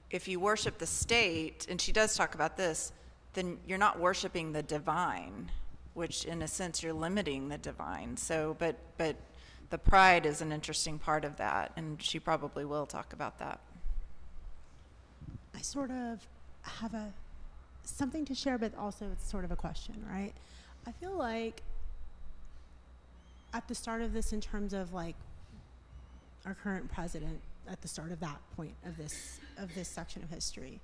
if you worship the state, and she does talk about this, then you're not worshiping the divine, which in a sense you're limiting the divine. So, but the pride is an interesting part of that, and she probably will talk about that. I sort of have something to share, but also it's sort of a question, right? I feel like at the start of this, in terms of like our current president, at the start of that point of this section of history,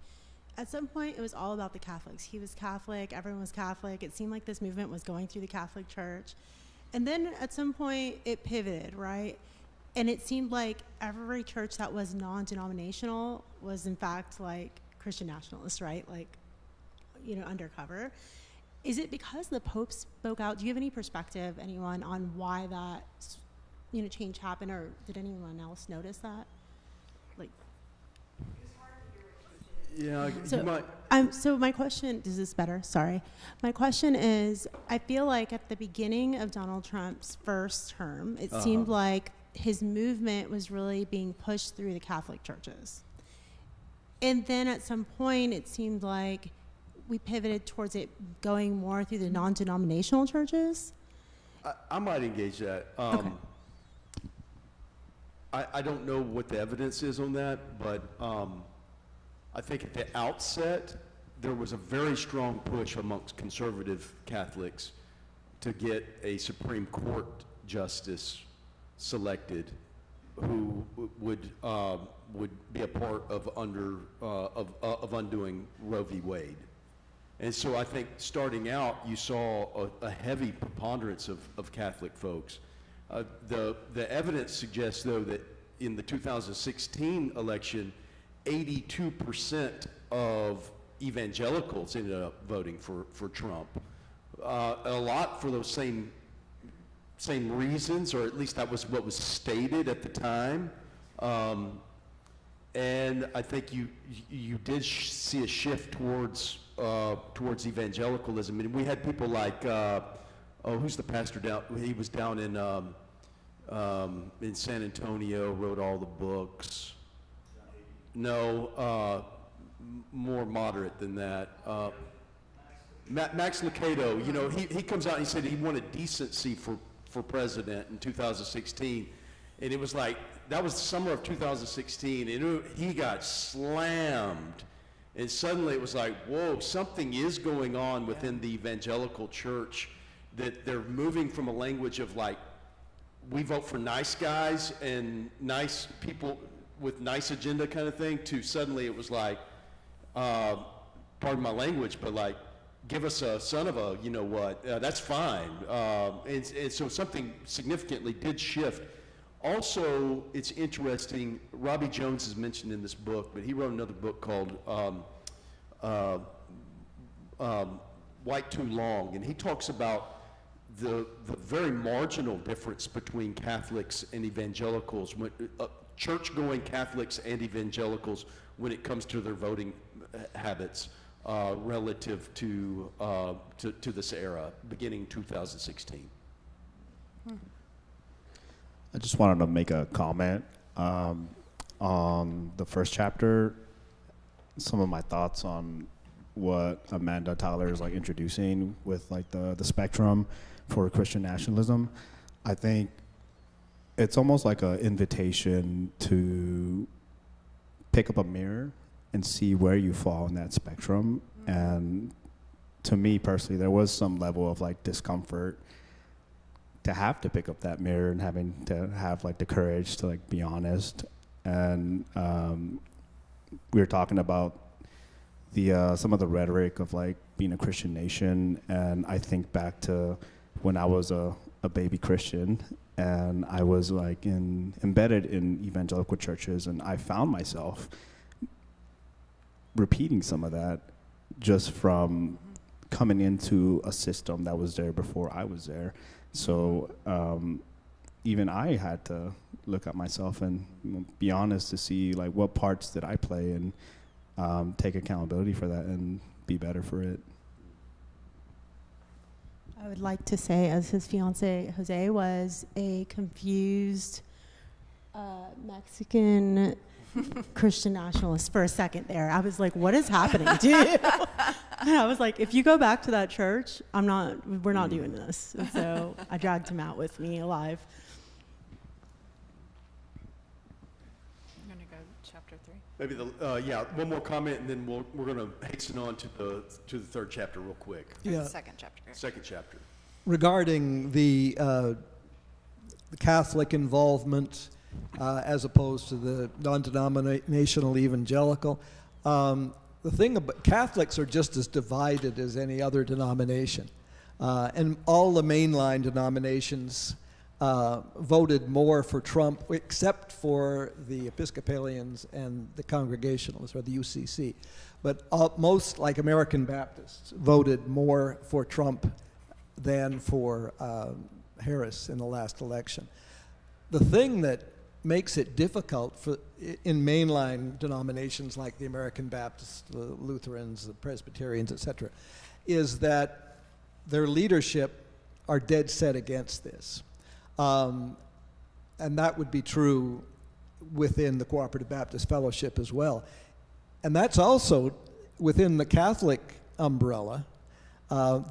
at some point it was all about the Catholics. He was Catholic, everyone was Catholic. It seemed like this movement was going through the Catholic Church. And then at some point it pivoted, right? And it seemed like every church that was non-denominational was in fact like Christian nationalists, right? Like, you know, undercover. Is it because the Pope spoke out? Do you have any perspective, anyone, on why that, you know, change happened, or did anyone else notice that? Like, Yeah, so, you might. So my question, is this better? Sorry. My question is, I feel like at the beginning of Donald Trump's first term, it seemed like his movement was really being pushed through the Catholic churches. And then at some point, it seemed like we pivoted towards it going more through the non-denominational churches. I might engage that. Okay. I don't know what the evidence is on that, but I think at the outset, there was a very strong push amongst conservative Catholics to get a Supreme Court justice selected who would be a part of undoing Roe v. Wade. And so I think starting out, you saw a heavy preponderance of Catholic folks. The evidence suggests, though, that in the 2016 election, 82% of evangelicals ended up voting for Trump. A lot for those same reasons, or at least that was what was stated at the time. And I think you did see a shift towards evangelicalism. And we had people like, who's the pastor down? He was down in San Antonio, wrote all the books. No, more moderate than that. Max Lucado, you know, he comes out and he said he wanted decency for president in 2016. And it was like, that was the summer of 2016, and he got slammed. And suddenly it was like, whoa, something is going on within the evangelical church, that they're moving from a language of like, we vote for nice guys and nice people with nice agenda kind of thing, to suddenly it was like, pardon my language, but like, give us a son of a, you know what, that's fine. And so something significantly did shift. Also, it's interesting, Robbie Jones is mentioned in this book, but he wrote another book called White Too Long, and he talks about the very marginal difference between Catholics and evangelicals, church-going Catholics and evangelicals, when it comes to their voting habits relative to this era, beginning 2016. I just wanted to make a comment on the first chapter, some of my thoughts on what Amanda Tyler is like introducing with like the spectrum for Christian nationalism. I think it's almost like an invitation to pick up a mirror and see where you fall in that spectrum. And to me personally, there was some level of like discomfort to have to pick up that mirror and having to have like the courage to like be honest. And we were talking about the some of the rhetoric of like being a Christian nation, and I think back to when I was a baby Christian and I was like embedded in evangelical churches, and I found myself repeating some of that just from coming into a system that was there before I was there. So even I had to look at myself and be honest to see like what parts did I play, and take accountability for that and be better for it. I would like to say, as his fiance Jose was a confused Mexican Christian nationalist for a second there. I was like, what is happening to you? And I was like, if you go back to that church, we're not doing this. And so I dragged him out with me alive. I'm going to go chapter 3. Maybe one more comment, and then we're going to hasten on to the third chapter real quick. Yeah. The second chapter. Second chapter. Regarding the Catholic involvement as opposed to the non-denominational evangelical, the thing about Catholics are just as divided as any other denomination. And all the mainline denominations voted more for Trump, except for the Episcopalians and the Congregationalists, or the UCC. But most, like American Baptists, voted more for Trump than for Harris in the last election. The thing that makes it difficult in mainline denominations like the American Baptists, the Lutherans, the Presbyterians, etc., is that their leadership are dead set against this. And that would be true within the Cooperative Baptist Fellowship as well. And that's also within the Catholic umbrella.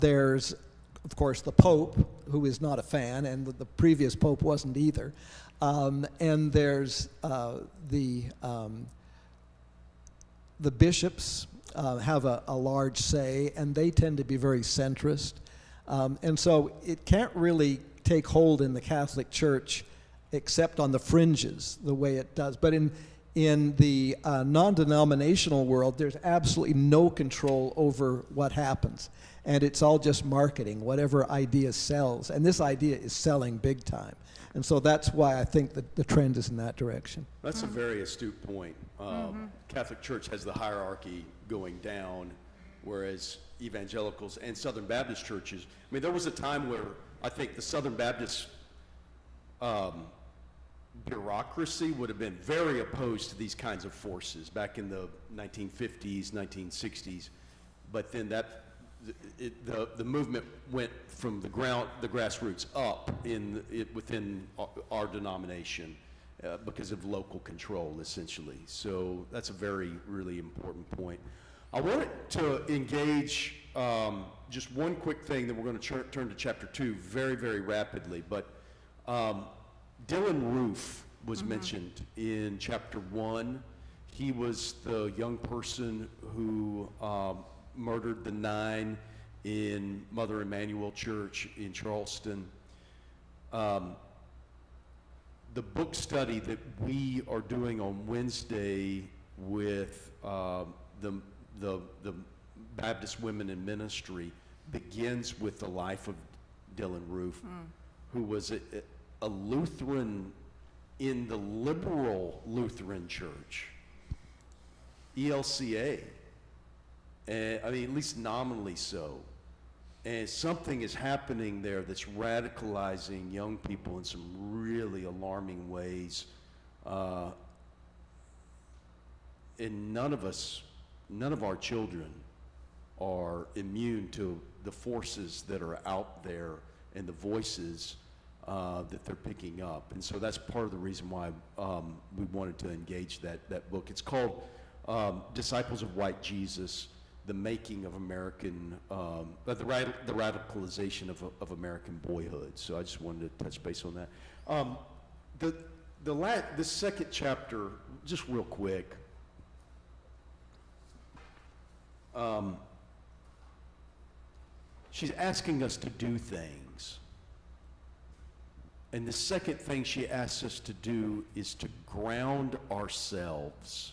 There's, of course, the Pope, who is not a fan, and the previous Pope wasn't either. And there's the bishops have a large say, and they tend to be very centrist. And so it can't really take hold in the Catholic Church except on the fringes the way it does. But in the non-denominational world, there's absolutely no control over what happens. And it's all just marketing, whatever idea sells. And this idea is selling big time. And so that's why I think that the trend is in that direction. That's a very astute point. Catholic Church has the hierarchy going down, whereas evangelicals and Southern Baptist churches, I mean, there was a time where I think the Southern Baptist bureaucracy would have been very opposed to these kinds of forces back in the 1950s, 1960s. But then the movement went from the grassroots up within our denomination because of local control, essentially. So that's a really important point. I wanted to engage just one quick thing, then we're going to turn to chapter 2 very, very rapidly. But Dylan Roof was mentioned in chapter 1. He was the young person who murdered the 9 in Mother Emanuel Church in Charleston. The book study that we are doing on Wednesday with the Baptist Women in Ministry begins with the life of Dylan Roof, who was a Lutheran in the liberal Lutheran Church, ELCA. I mean, at least nominally so. And something is happening there that's radicalizing young people in some really alarming ways. And none of our children are immune to the forces that are out there and the voices that they're picking up. And so that's part of the reason why we wanted to engage that book. It's called Disciples of White Jesus, The Making of American, the Radicalization of American Boyhood. So I just wanted to touch base on that. The second chapter, just real quick, she's asking us to do things. And the second thing she asks us to do is to ground ourselves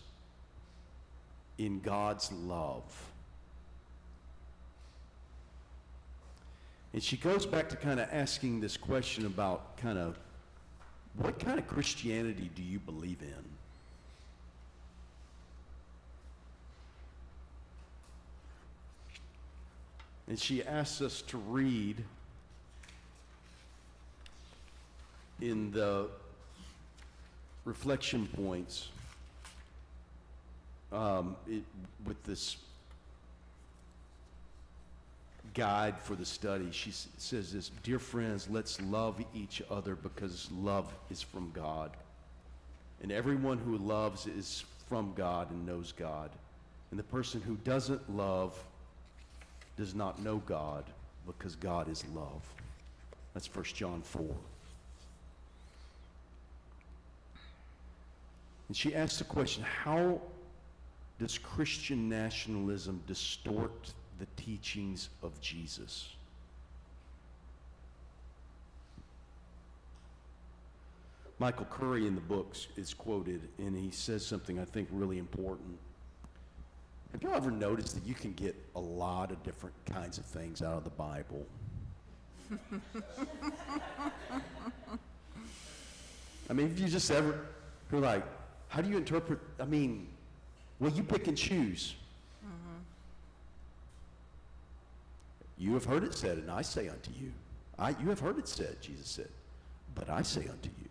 in God's love. And she goes back to kind of asking this question about kind of, what kind of Christianity do you believe in? And she asks us to read in the reflection points with this guide for the study. She says this: "Dear friends, let's love each other because love is from God. And everyone who loves is from God and knows God. And the person who doesn't love does not know God, because God is love." That's 1 John 4. And she asks the question, how does Christian nationalism distort the teachings of Jesus? Michael Curry in the books is quoted, and he says something I think really important. Have you ever noticed that you can get a lot of different kinds of things out of the Bible? I mean, if you just ever, you're like, how do you interpret, I mean, well, you pick and choose. You have heard it said, and I say unto you. You have heard it said, Jesus said, but I say unto you.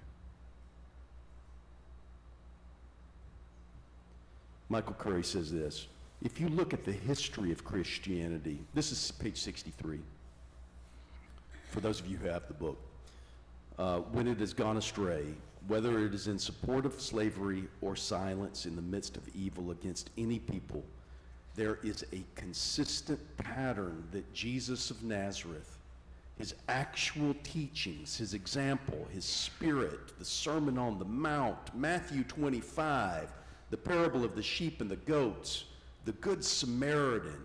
Michael Curry says this, if you look at the history of Christianity, this is page 63, for those of you who have the book, when it has gone astray, whether it is in support of slavery or silence in the midst of evil against any people, there is a consistent pattern that Jesus of Nazareth, his actual teachings, his example, his spirit, the Sermon on the Mount, Matthew 25, the parable of the sheep and the goats, the Good Samaritan,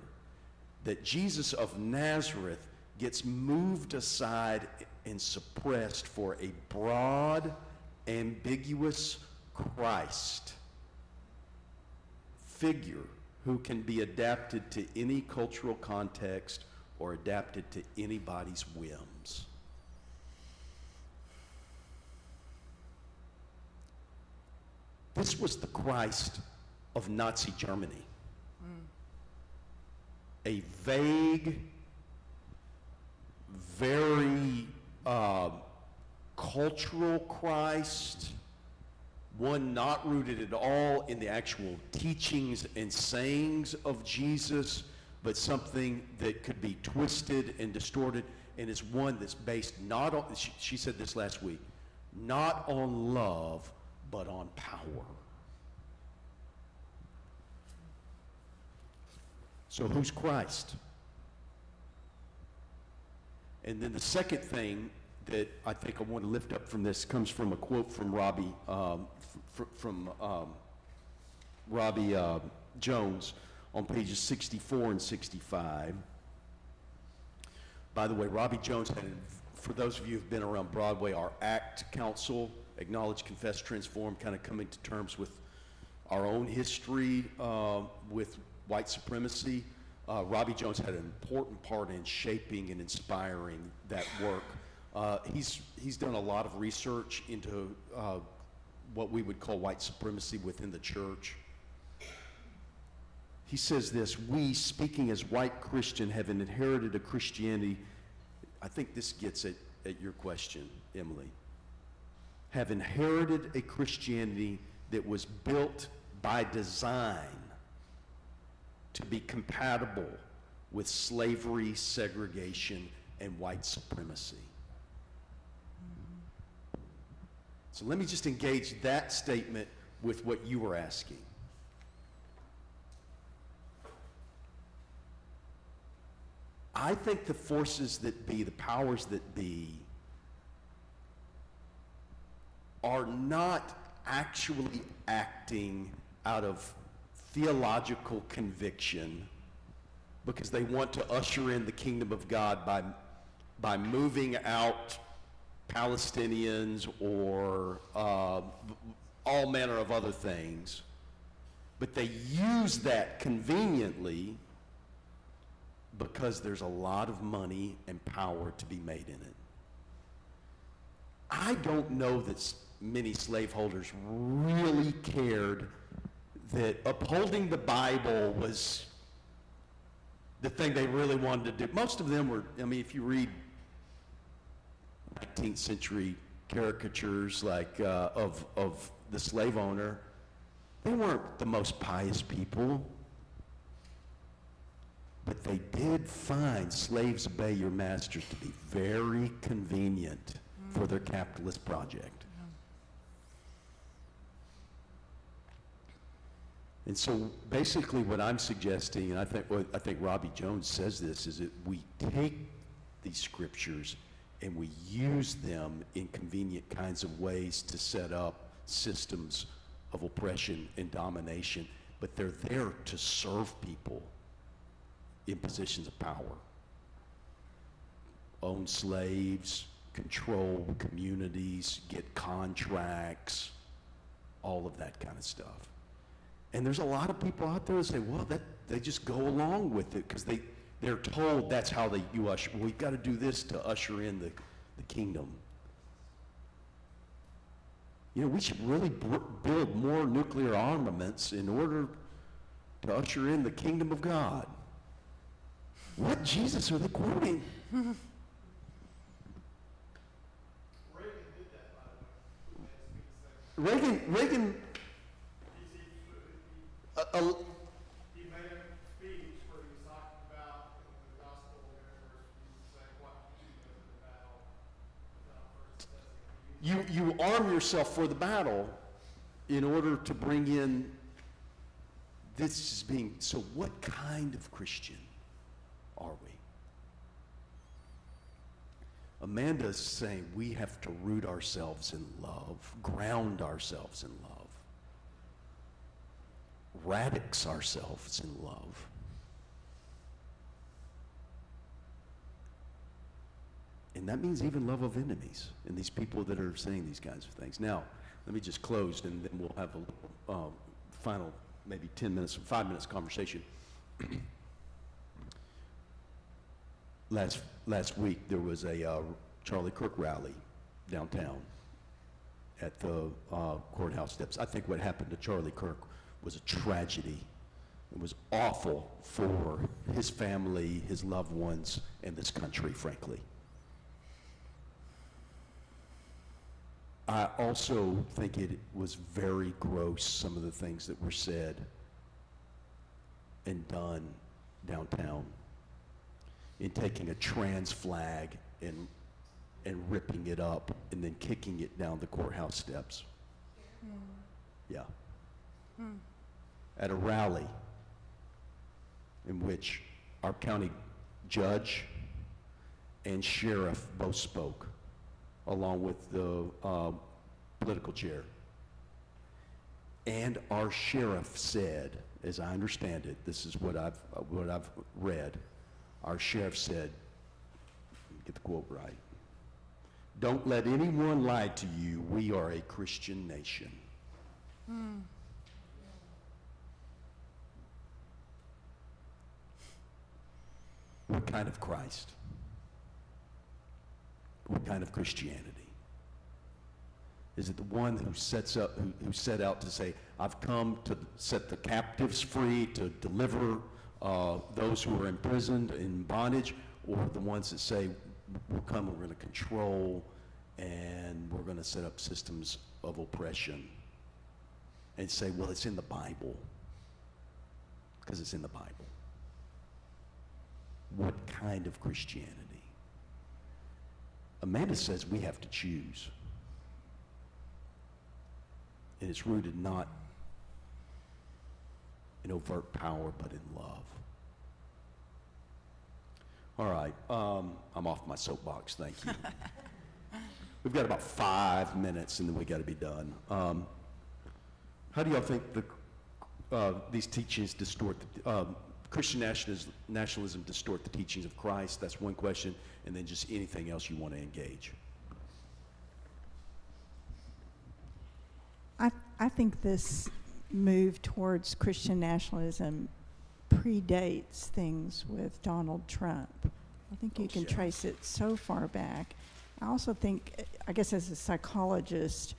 that Jesus of Nazareth gets moved aside and suppressed for a broad, ambiguous Christ figure who can be adapted to any cultural context or adapted to anybody's whims. This was the Christ of Nazi Germany. A vague, very cultural Christ, one not rooted at all in the actual teachings and sayings of Jesus, but something that could be twisted and distorted, and is one that's based not on, she said this last week, not on love, but on power. So who's Christ? And then the second thing that I think I want to lift up from this comes from a quote from Robbie Jones on pages 64 and 65. By the way, Robbie Jones had, for those of you who've been around Broadway, our ACT Council, Acknowledge, Confess, Transform, kind of coming to terms with our own history with white supremacy. Robbie Jones had an important part in shaping and inspiring that work. He's done a lot of research into what we would call white supremacy within the church. He says this, we, speaking as white Christian, have inherited a Christianity, I think this gets at your question, Emily, have inherited a Christianity that was built by design to be compatible with slavery, segregation, and white supremacy. So let me just engage that statement with what you were asking. I think the forces that be, the powers that be, are not actually acting out of theological conviction because they want to usher in the kingdom of God by moving out Palestinians or all manner of other things, but they use that conveniently because there's a lot of money and power to be made in it. I don't know that many slaveholders really cared that upholding the Bible was the thing they really wanted to do. Most of them were, I mean, if you read 19th century caricatures like of the slave owner, they weren't the most pious people. But they did find slaves obey your masters to be very convenient for their capitalist project. And so basically what I'm suggesting, and I think Robbie Jones says this, is that we take these scriptures and we use them in convenient kinds of ways to set up systems of oppression and domination, but they're there to serve people in positions of power. Own slaves, control communities, get contracts, all of that kind of stuff. And there's a lot of people out there that say, well, they just go along with it because they They're told that's how you usher. We've got to do this to usher in the kingdom. You know, we should really build more nuclear armaments in order to usher in the kingdom of God. What Jesus are they quoting? Reagan, he made a speech where he was talking about the gospel universe. He was saying, what do you do in the battle? You arm yourself for the battle in order to bring in this is being, so what kind of Christian are we? Amanda's saying we have to root ourselves in love, ground ourselves in love, radix ourselves in love. And that means even love of enemies and these people that are saying these kinds of things. Now, let me just close and then we'll have a final maybe 10 minutes, 5 minutes conversation. Last week there was a Charlie Kirk rally downtown at the courthouse steps. I think what happened to Charlie Kirk was a tragedy. It was awful for his family, his loved ones, and this country, frankly. I also think it was very gross, some of the things that were said and done downtown in taking a trans flag and ripping it up and then kicking it down the courthouse steps. Yeah. At a rally in which our county judge and sheriff both spoke, along with the political chair. And our sheriff said, as I understand it, this is what I've read, our sheriff said, get the quote right, "Don't let anyone lie to you, we are a Christian nation." What kind of Christ? What kind of Christianity? Is it the one who who set out to say, I've come to set the captives free, to deliver those who are imprisoned in bondage, or the ones that say, we'll come and we're going to control and we're going to set up systems of oppression and say, well, it's in the Bible, because it's in the Bible. What kind of Christianity? Amanda says we have to choose. And it's rooted not in overt power, but in love. All right, I'm off my soapbox, thank you. We've got about 5 minutes and then we got to be done. How do y'all think these teachings distort, Christian nationalism distort the teachings of Christ? That's one question, and then just anything else you want to engage. I think this move towards Christian nationalism predates things with Donald Trump. I think you can trace it so far back. I also think, I guess as a psychologist,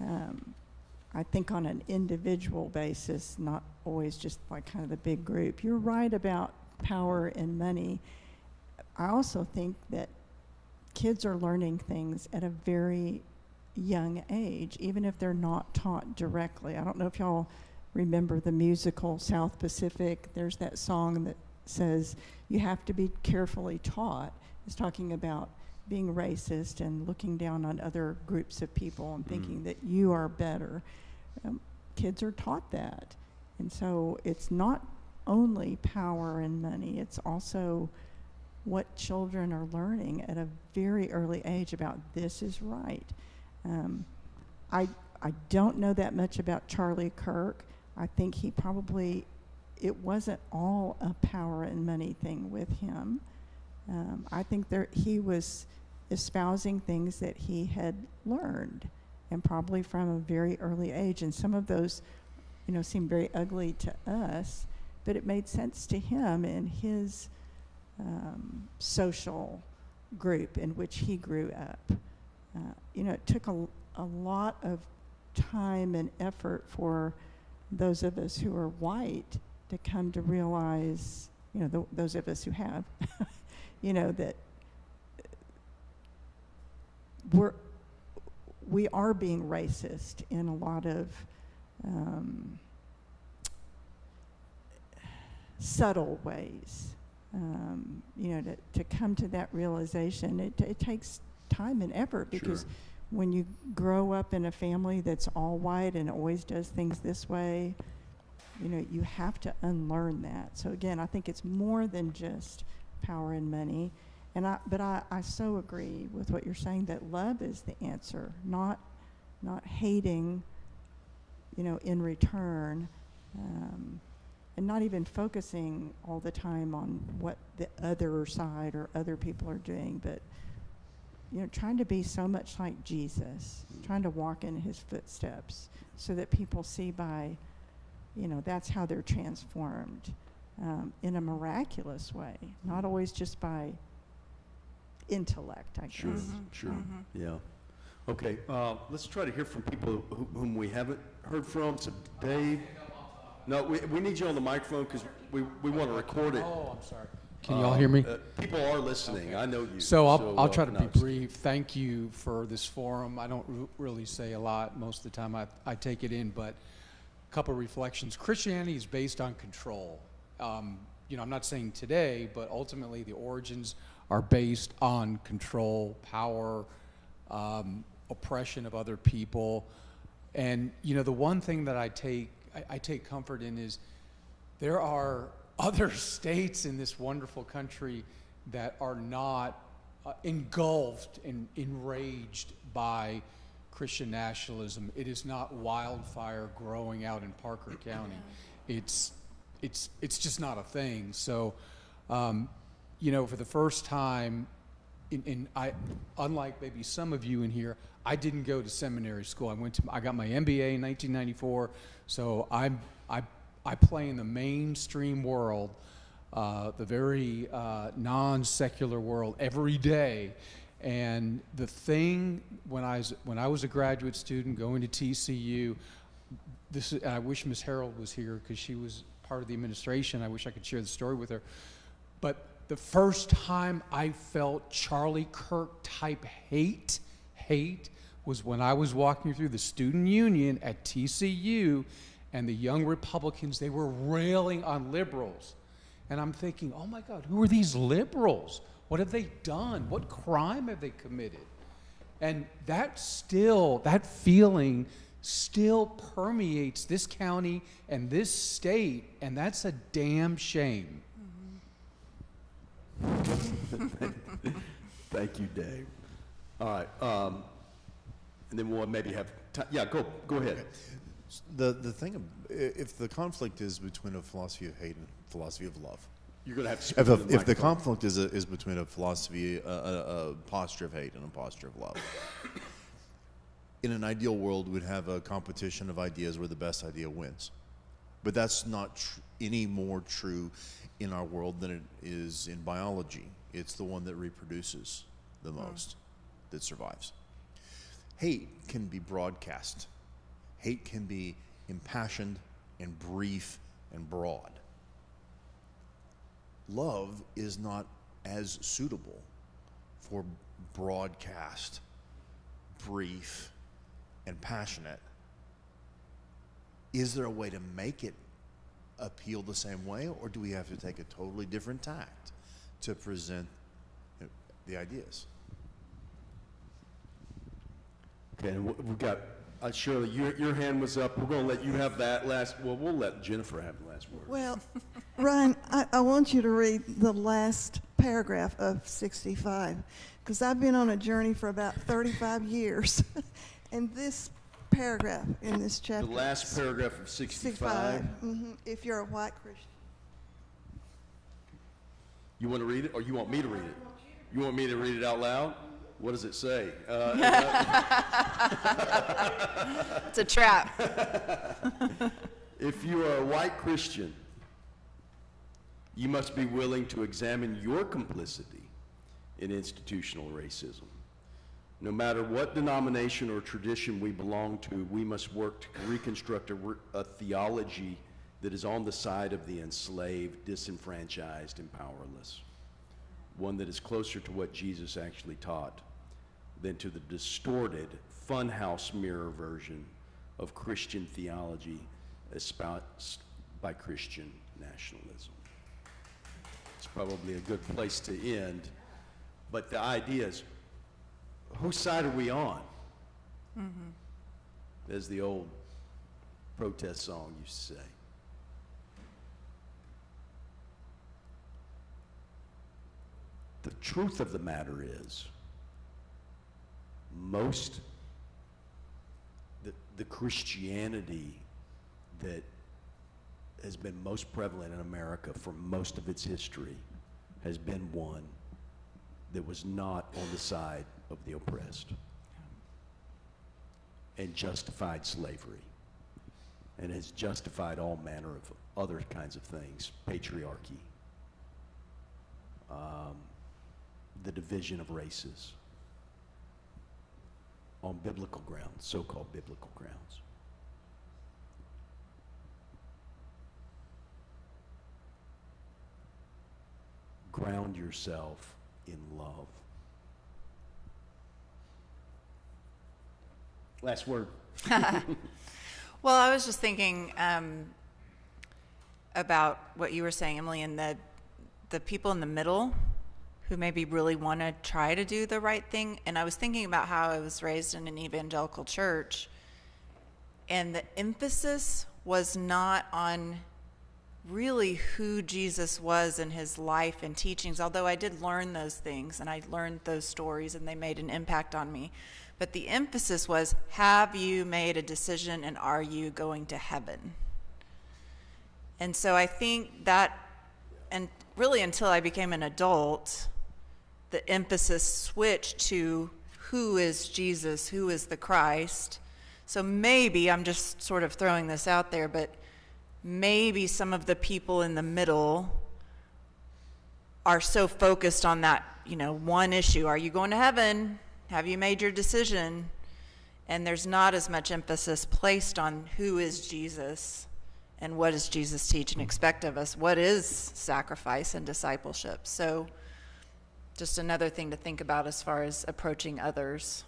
I think on an individual basis, not always just like kind of the big group. You're right about power and money. I also think that kids are learning things at a very young age, even if they're not taught directly. I don't know if y'all remember the musical South Pacific. There's that song that says, you have to be carefully taught. It's talking about being racist and looking down on other groups of people and thinking that you are better. Kids are taught that. And so it's not only power and money, it's also what children are learning at a very early age about this is right. I don't know that much about Charlie Kirk. I think he probably, it wasn't all a power and money thing with him. I think he was espousing things that he had learned, and probably from a very early age. And some of those, seem very ugly to us, but it made sense to him in his social group in which he grew up. It took a lot of time and effort for those of us who are white to come to realize, those of us who have, that we are being racist in a lot of subtle ways. To come to that realization, it takes time and effort, because Sure. when you grow up in a family that's all white and always does things this way, you have to unlearn that. So again, I think it's more than just power and money. But I so agree with what you're saying, that love is the answer, not hating, in return, and not even focusing all the time on what the other side or other people are doing, but trying to be so much like Jesus, trying to walk in his footsteps, so that people see by, that's how they're transformed, in a miraculous way, not always just by intellect, I guess. Sure, sure, yeah. Okay, let's try to hear from people whom we haven't heard from. So Dave, no, we need you on the microphone because we want to record it. Oh, I'm sorry. Can y'all hear me? People are listening. Okay. I know you. So I'll try to be brief. Thank you for this forum. I don't really say a lot. Most of the time I take it in, but a couple of reflections. Christianity is based on control. I'm not saying today, but ultimately the origins are based on control, power, oppression of other people. And, the one thing that I take comfort in is there are other states in this wonderful country that are not engulfed and enraged by Christian nationalism. It is not wildfire growing out in Parker County. It's just not a thing. So, for the first time, unlike maybe some of you in here, I didn't go to seminary school. I got my MBA in 1994. So I play in the mainstream world, the very non-secular world every day. And the thing when I was a graduate student going to TCU, I wish Ms. Harold was here because she was part of the administration. I wish I could share the story with her. But the first time I felt Charlie Kirk type hate was when I was walking through the student union at TCU, and the young Republicans, they were railing on liberals. And I'm thinking, oh my God, who are these liberals? What have they done? What crime have they committed? And that feeling still permeates this county and this state, and that's a damn shame. Thank you, Dave. All right, and then we'll maybe have time. Yeah, go ahead. Okay. The thing, if the conflict is between a philosophy of hate and a philosophy of love, you're going to have to speak to the if the conflict is between a philosophy, a posture of hate and a posture of love, in an ideal world, we'd have a competition of ideas where the best idea wins. But that's not any more true in our world than it is in biology. It's the one that reproduces the most that survives. Hate can be broadcast. Hate can be impassioned and brief and broad. Love is not as suitable for broadcast, brief, and passionate. Is there a way to make it appeal the same way, or do we have to take a totally different tact to present the ideas? Okay, and we've got, Shirley, your hand was up. We're going to let you have that last, well, we'll let Jennifer have the last word. Well, Ryan, I want you to read the last paragraph of 65, because I've been on a journey for about 35 years. And this paragraph in this chapter. The last paragraph of 65. If you're a white Christian. You want to read it, or you want me to read it? You want me to read it out loud? What does it say? It's a trap. If you are a white Christian, You must be willing to examine your complicity in institutional racism. No matter what denomination or tradition we belong to, we must work to reconstruct a theology that is on the side of the enslaved, disenfranchised, and powerless. One that is closer to what Jesus actually taught than to the distorted, funhouse mirror version of Christian theology espoused by Christian nationalism. It's probably a good place to end, but the idea is, whose side are we on? As the old protest song used to say. The truth of the matter is, the Christianity that has been most prevalent in America for most of its history has been one that was not on the side of the oppressed and justified slavery and has justified all manner of other kinds of things, patriarchy, the division of races on biblical grounds, so-called biblical grounds. Ground yourself in love. Last word. Well, I was just thinking about what you were saying, Emily, and the people in the middle who maybe really want to try to do the right thing. And I was thinking about how I was raised in an evangelical church, and the emphasis was not on really who Jesus was in his life and teachings, although I did learn those things and I learned those stories and they made an impact on me. But the emphasis was, have you made a decision and are you going to heaven? And so I think that, and really until I became an adult, the emphasis switched to who is Jesus, who is the Christ. So maybe, I'm just sort of throwing this out there, but maybe some of the people in the middle are so focused on that, one issue. Are you going to heaven? Have you made your decision? And there's not as much emphasis placed on who is Jesus and what does Jesus teach and expect of us? What is sacrifice and discipleship? So just another thing to think about as far as approaching others.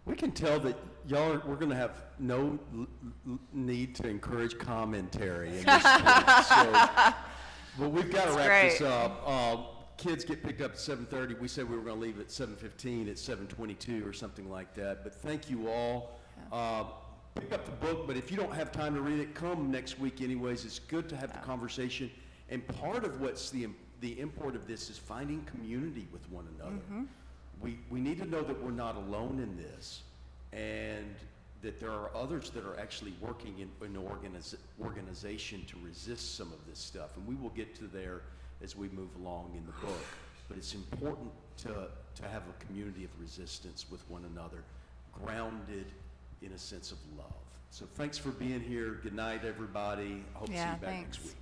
We can tell that we're going to have no need to encourage commentary in this place. But we've got to wrap this up. Kids get picked up at 7:30. We said we were going to leave at 7:15, at 7:22 or something like that. But thank you all. Pick up the book, but if you don't have time to read it, come next week anyways. It's good to have the conversation. And part of what's the import of this is finding community with one another. We need to know that we're not alone in this, and that there are others that are actually working in organization to resist some of this stuff. And we will get to there as we move along in the book. But it's important to have a community of resistance with one another, grounded in a sense of love. So thanks for being here. Good night, everybody. I hope to see you back next week.